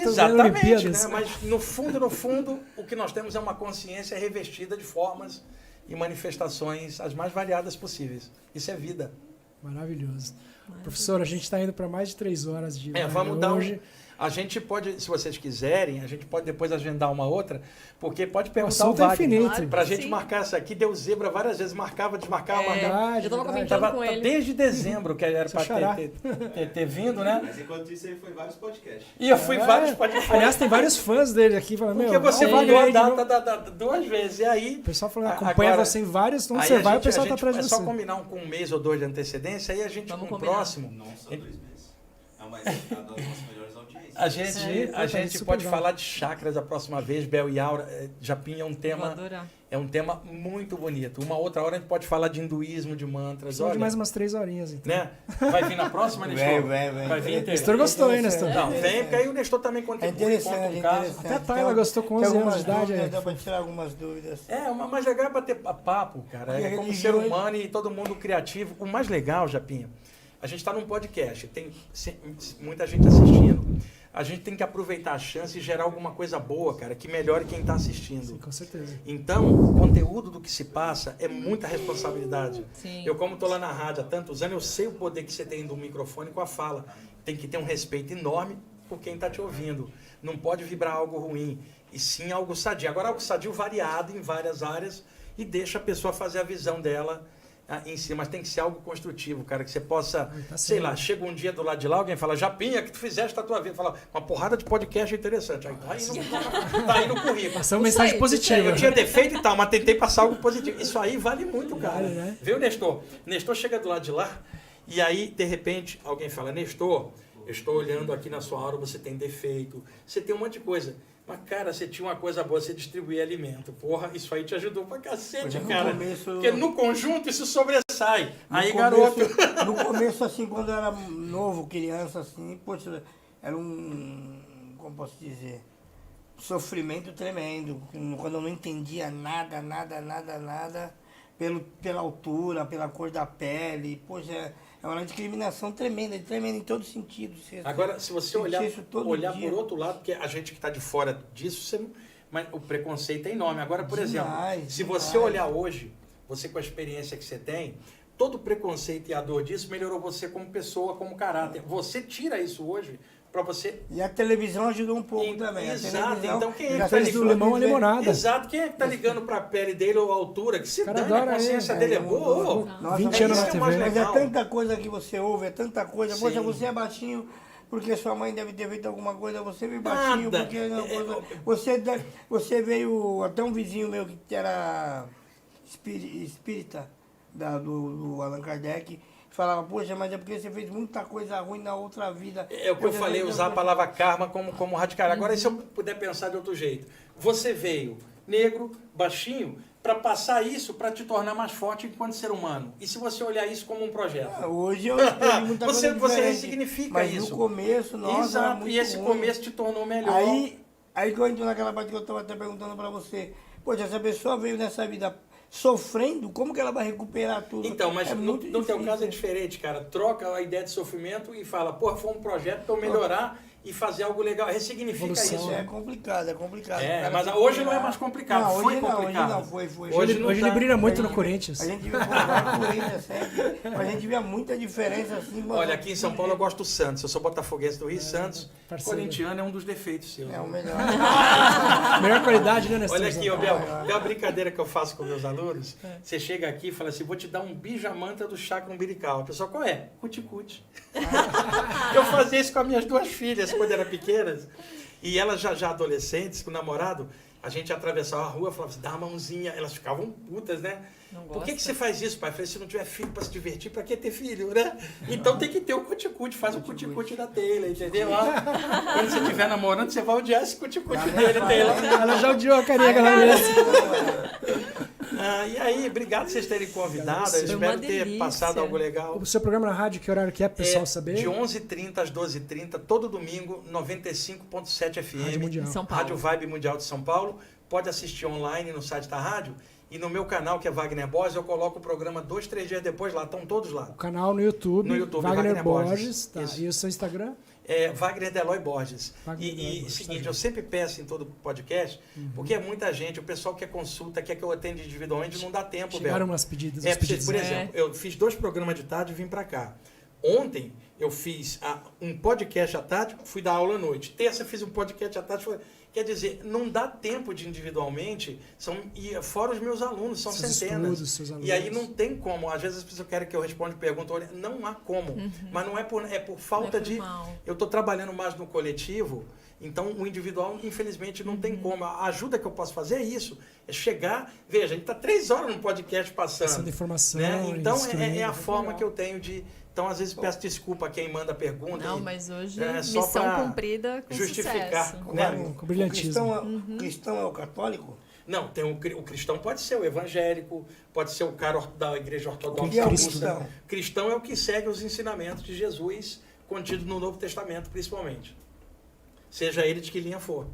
Exatamente, né? Mas no fundo, o que nós temos é uma consciência revestida de formas e manifestações as mais variadas possíveis. Isso é vida. Maravilhoso. Professor, a gente está indo para mais de 3 horas de live vamos dar hoje. A gente pode, se vocês quiserem, a gente pode depois agendar uma outra, porque pode perguntar O ao assunto é Wagner. infinito. Pra gente Sim. marcar essa aqui, deu zebra várias vezes, marcava, desmarcava, marcava. Eu tava Verdade. comentando com ele. Desde dezembro que era Seu para xará. ter vindo, né? Mas enquanto isso, ele foi em vários podcasts. E eu fui em vários podcasts. Aliás, tem vários fãs dele aqui falando, Porque meu, você Wagner mandou a aí de novo. data 2 vezes. E aí. O pessoal falando, acompanha Agora, você em vários, onde aí você a vai, gente- o pessoal a tá gente- atrás de É você. só combinar com 1 mês ou 2 de antecedência, aí a gente, Vamos com o combinar. próximo. Não, só 2 meses. É uma das nossas melhores audiências. A gente, Pô, a tá gente super pode legal. falar de chakras a próxima vez, Bel e Aura. Japinha é um Vou tema. adorar. É um tema muito bonito. Uma outra hora a gente pode falar de hinduísmo, de mantras. Precisamos Olha, de mais umas 3 horinhas, então. né? Vai vir na próxima, Nestor? Vem. Vai vir, Nestor gostou, hein, Nestor? Não, vem, porque aí o Nestor também contribui, É interessante, conta um é caso. interessante. Até a Tayla gostou com 11 Tem anos algumas de idade. dúvidas, é. dá para tirar algumas dúvidas. O mais legal é bater papo, cara. É E como religião, ser humano e todo mundo criativo. O mais legal, Japinha, a gente está num podcast, tem muita gente assistindo. A gente tem que aproveitar a chance e gerar alguma coisa boa, cara, que melhore quem está assistindo. Sim, com certeza. Então, o conteúdo do que se passa é muita responsabilidade. Sim. Eu, como estou lá na rádio há tantos anos, eu sei o poder que você tem do microfone com a fala. Tem que ter um respeito enorme por quem está te ouvindo. Não pode vibrar algo ruim, e sim algo sadio. Agora, algo sadio variado em várias áreas e deixa a pessoa fazer a visão dela em si, mas tem que ser algo construtivo, cara, que você possa, Tá sei sendo. lá, chega um dia do lado de lá, alguém fala, Japinha, que tu fizeste a tua vida, fala, uma porrada de podcast interessante, aí tá aí no currículo. Passamos Isso mensagem aí, positiva. Eu tinha defeito e tal, mas tentei passar algo positivo. Isso aí vale muito, cara. Vale, né? Viu, Nestor? Nestor chega do lado de lá e aí, de repente, alguém fala, Nestor, eu estou olhando aqui na sua aura, você tem defeito, você tem um monte de coisa. Mas, cara, você tinha uma coisa boa, você distribuía alimento. Porra, isso aí te ajudou pra cacete, Pois é, no cara. começo- Porque no conjunto isso sobressai. Aí, No garoto... começo- No começo, assim, quando eu era novo, criança, assim, poxa, era como posso dizer, sofrimento tremendo. Quando eu não entendia nada, pela altura, pela cor da pele, poxa, é uma discriminação tremenda em todos os sentidos. Agora, se você Sentir olhar, isso todo olhar dia. por outro lado, porque a gente que está de fora disso, mas o preconceito é enorme. Agora, por Demais, exemplo, se você demais. olhar hoje, você com a experiência que você tem, todo o preconceito e a dor disso melhorou você como pessoa, como caráter. Você tira isso hoje para você... E a televisão ajudou um pouco também. A Exato, televisão então quem é já que tá fez ligando? do limão à viver- limonada. Exato, quem é que tá ligando para a pele dele ou a altura? Que se O cara dane, a adora consciência ele, dele é né? boa. ô. Nossa, 20 mas anos isso na é o mais TV. Mas é legal. tanta coisa que você ouve, é tanta coisa. Poxa, Sim. você é baixinho porque sua mãe deve ter feito alguma coisa, você veio baixinho Nada. porque... Você veio... Até um vizinho meu que era espírita do Allan Kardec falava, poxa, mas é porque você fez muita coisa ruim na outra vida. É o que eu falei, usar a palavra karma como radical. Agora, se eu puder pensar de outro jeito. Você veio negro, baixinho, para passar isso, para te tornar mais forte enquanto ser humano. E se você olhar isso como um projeto? Hoje eu tenho muita coisa Você diferente, ressignifica mas isso. no começo, nossa, era Exato, muito e esse ruim. começo te tornou melhor. Aí que eu entro naquela parte que eu estava até perguntando para você, poxa, essa pessoa veio nessa vida sofrendo, como que ela vai recuperar tudo? Então, mas no teu difícil, caso é né? diferente, cara. Troca a ideia de sofrimento e fala, porra, foi um projeto para eu melhorar e fazer algo legal. Ressignifica Evolução. isso. É complicado, é complicado. É, O cara mas se hoje cuidar. não é mais complicado, Não, foi hoje complicado. Não, hoje não, foi. Hoje não Hoje tá. ele brilha muito A no gente- Corinthians. A gente viu o Corinthians sempre, mas a gente via muita diferença assim. mano. Olha, aqui em São Paulo eu gosto do Santos. Eu sou botafoguense do Rio, Santos. parceiro. Corintiano é um dos defeitos seus. É o melhor. Melhor qualidade, né, Nestor? Olha aqui, ô Bel, tem uma brincadeira que eu faço com meus alunos. Você chega aqui e fala assim, vou te dar um bijamanta do chakra umbilical. A pessoa, qual é? Cuticute. Eu fazia isso com as minhas duas filhas quando eram pequenas. E elas já adolescentes, com o namorado, a gente atravessava a rua e falava assim, dá uma mãozinha. Elas ficavam putas, né? Não Por que gosta? você faz isso, pai? Eu falei, se não tiver filho para se divertir, para que ter filho, né? Então tem que ter o cuticute, faz o cuticute da Taylor, entendeu? Ó, quando você estiver namorando, você vai odiar esse cuticute dele, Taylor. Ela já odiou a carinha na mesa. E aí, obrigado por vocês terem convidado. Eu Foi espero uma ter delícia. passado algo legal. O seu programa na rádio, que horário que é, pro pessoal saber? De 11h30 às 12h30, todo domingo, 95.7 Rádio FM, Mundial. Em São Paulo. Rádio Vibe Mundial de São Paulo. Pode assistir online no site da rádio. E no meu canal, que é Wagner Borges, eu coloco o programa 2, 3 dias depois lá. Estão todos lá. O canal no YouTube, No YouTube, Wagner Wagner Borges. Borges. Tá. Isso. E o seu Instagram? É Wagner Deloy Borges. Wagner Deloy Borges, Seguinte, tá eu sempre peço em todo podcast, Uhum. porque é muita gente, o pessoal quer consulta, quer que eu atenda individualmente, não dá tempo, Bel. Chegaram umas pedidas. É, uns pedidos. por exemplo, eu fiz 2 programas de tarde e vim para cá. Ontem eu fiz um podcast à tarde, fui dar aula à noite. Terça eu fiz um podcast à tarde. Quer dizer, não dá tempo de individualmente, e fora os meus alunos, são Seus centenas. estudos, seus alunos. E aí não tem como. Às vezes as pessoas querem que eu responda pergunta, olha, não há como. Mas não é por falta Não é por de. mal. Eu estou trabalhando mais no coletivo, então o individual, infelizmente, não tem como. A ajuda que eu posso fazer é isso. É chegar. Veja, a gente está 3 horas no podcast Passando passando. informação. Né? Então instruindo. é a forma Legal. que eu tenho de. Então, às vezes, peço desculpa a quem manda pergunta. Não, e- mas hoje, É, só missão pra cumprida com justificar. sucesso. Né? Com brilhantismo. O cristão é o católico? Não, tem o cristão pode ser o evangélico, pode ser o cara da igreja O ortodoxa. que é o Cristo, cristão? Cristão é o que segue os ensinamentos de Jesus contido no Novo Testamento, principalmente. Seja ele de que linha for.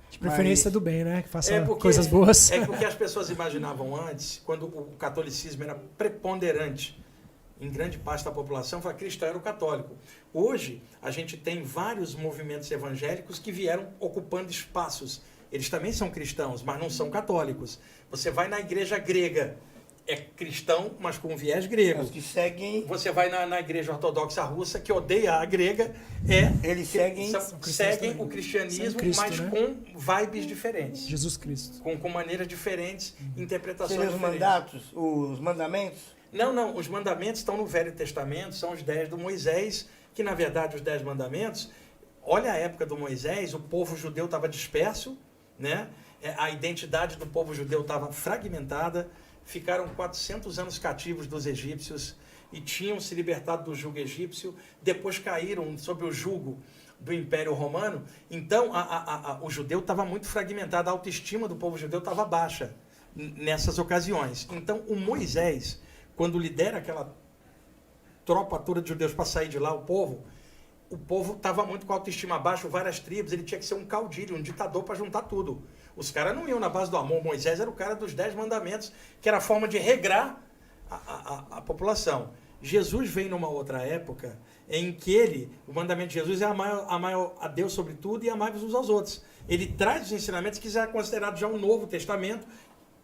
De preferência do bem, né? Que faça porque- coisas boas. É porque as pessoas imaginavam antes, quando o catolicismo era preponderante em grande parte da população, foi cristão era o católico. Hoje, a gente tem vários movimentos evangélicos que vieram ocupando espaços. Eles também são cristãos, mas não são católicos. Você vai na igreja grega, é cristão, mas com viés grego. Os que seguem, Você vai na igreja ortodoxa russa, que odeia a grega, eles seguem. seguem também. o cristianismo, São Cristo, mas né? com vibes diferentes. Jesus Cristo. Com maneiras diferentes, interpretações Seriam os diferentes. mandatos, os mandamentos? Não, os mandamentos estão no Velho Testamento, são os 10 do Moisés, que na verdade os 10 mandamentos, olha a época do Moisés, o povo judeu estava disperso, né? A identidade do povo judeu estava fragmentada, ficaram 400 anos cativos dos egípcios e tinham se libertado do jugo egípcio, depois caíram sob o jugo do Império Romano, então o judeu estava muito fragmentado, a autoestima do povo judeu estava baixa nessas ocasiões. Então o Moisés, quando lidera aquela tropa toda de judeus para sair de lá, o povo estava muito com a autoestima baixa, várias tribos, ele tinha que ser um caudilho, um ditador para juntar tudo. Os caras não iam na base do amor. Moisés era o cara dos 10 mandamentos, que era a forma de regrar a população. Jesus veio numa outra época em que o mandamento de Jesus é amar a Deus sobre tudo e amar uns aos outros. Ele traz os ensinamentos que já é considerado já um Novo Testamento,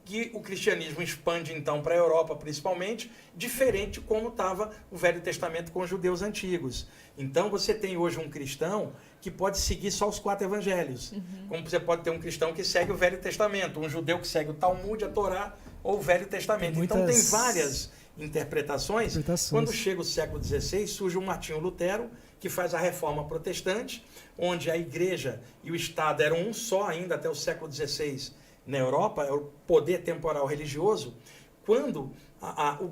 que o cristianismo expande então para a Europa principalmente, diferente de como estava o Velho Testamento com os judeus antigos. Então você tem hoje um cristão que pode seguir só os 4 evangelhos. Como você pode ter um cristão que segue o Velho Testamento, um judeu que segue o Talmud, a Torá ou o Velho Testamento. Tem Então tem muitas várias interpretações. Quando chega o século XVI, surge o Martinho Lutero, que faz a reforma protestante, onde a igreja e o Estado eram um só ainda até o século XVI na Europa, é o poder temporal religioso. quando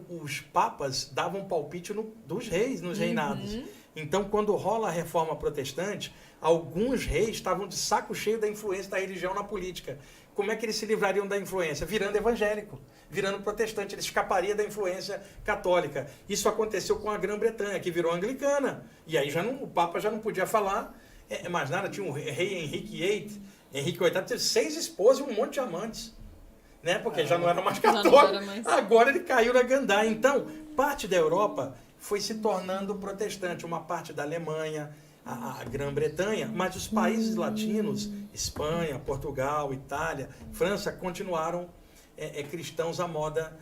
os papas davam palpite dos reis, nos reinados. Então, quando rola a reforma protestante, alguns reis estavam de saco cheio da influência da religião na política. Como é que eles se livrariam da influência? Virando evangélico, virando protestante. Ele escaparia da influência católica. Isso aconteceu com a Grã-Bretanha, que virou anglicana. E aí o Papa já não podia falar mais nada. Tinha o rei Henrique VIII teve 6 esposas e um monte de amantes. Né? Porque já não era mais católico. Agora ele caiu na gandaia. Então, parte da Europa foi se tornando protestante. Uma parte da Alemanha, a Grã-Bretanha, mas os países latinos, Espanha, Portugal, Itália, França, continuaram cristãos à moda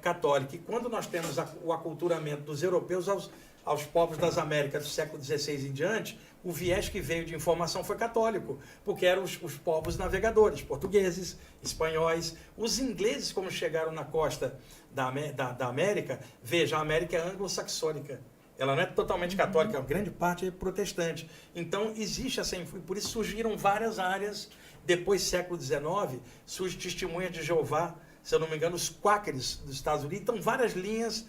católica. E quando nós temos o aculturamento dos europeus aos povos das Américas do século XVI em diante, o viés que veio de informação foi católico, porque eram os povos navegadores, portugueses, espanhóis. Os ingleses, como chegaram na costa da América, veja, a América é anglo-saxônica. Ela não é totalmente católica, a grande parte é protestante. Então, existe essa influência. Por isso surgiram várias áreas. Depois, século XIX, surge Testemunha de Jeová, se eu não me engano, os quáqueres dos Estados Unidos. Então, várias linhas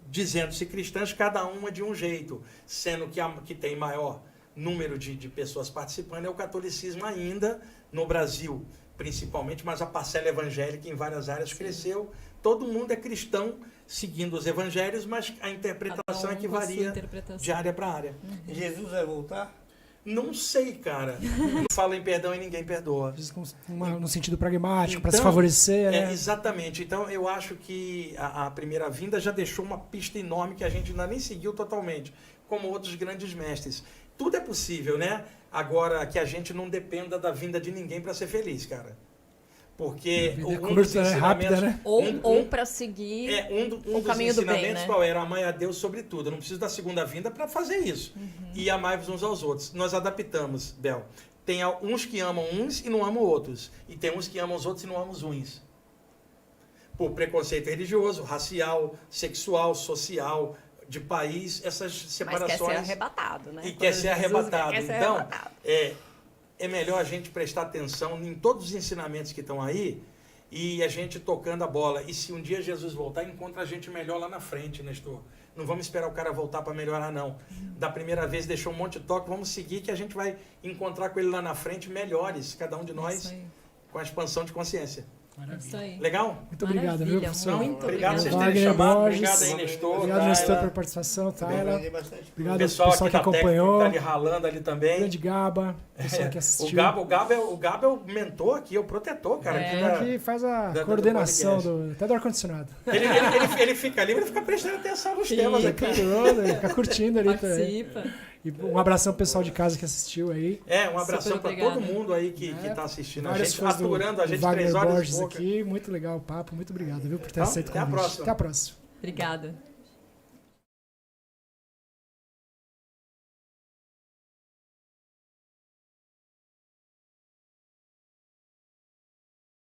dizendo-se cristãs, cada uma de um jeito. Sendo que tem maior número de pessoas participando é o catolicismo ainda, no Brasil principalmente, mas a parcela evangélica em várias áreas cresceu. Todo mundo é cristão, seguindo os evangelhos, mas a interpretação é que varia de área para área. Jesus vai voltar? Não sei, cara. Não fala em perdão e ninguém perdoa. No sentido pragmático, para se favorecer, né? Exatamente. Então, eu acho que a primeira vinda já deixou uma pista enorme que a gente ainda nem seguiu totalmente, como outros grandes mestres. Tudo é possível, né? Agora, que a gente não dependa da vinda de ninguém para ser feliz, cara. Porque um dos ensinamentos... rápida, né? Ou para seguir o caminho do bem, né? Qual era? Amar a Deus sobre tudo. Eu não preciso da segunda vinda para fazer isso. E amai-vos uns aos outros. Nós adaptamos, Bel. Tem uns que amam uns e não amam outros. E tem uns que amam os outros e não amam os uns. Por preconceito religioso, racial, sexual, social, de país, essas separações... Mas quer ser arrebatado, né? E quer ser arrebatado. Então, é melhor a gente prestar atenção em todos os ensinamentos que estão aí e a gente tocando a bola. E se um dia Jesus voltar, encontra a gente melhor lá na frente, Nestor. Não vamos esperar o cara voltar para melhorar, não. Da primeira vez deixou um monte de toque, vamos seguir que a gente vai encontrar com ele lá na frente melhores, cada um de nós, com a expansão de consciência. Isso aí. Legal? Muito obrigado, viu, professor? Muito obrigado por vocês terem Wagner chamado. Borges. Obrigado aí, Nestor. Obrigado, Nestor, pela participação, Tayla. Obrigado O pessoal que aqui acompanhou. Tá ali ralando ali também. Grande Gaba, o pessoal que assistiu. O Gaba é o mentor aqui, é o protetor, cara. Que faz a coordenação até do ar-condicionado. Ele fica ali, ele fica prestando atenção nos temas aqui. Fica curtindo ali Participa. também. E um abração pro pessoal de casa que assistiu aí. Um abração para todo mundo aí que tá assistindo a gente, aturando a gente 3 Wagner horas Borges de boca. Aqui, muito legal o papo, muito obrigado, viu, por ter aceito o convite. Até a próxima. Até a próxima. Obrigada.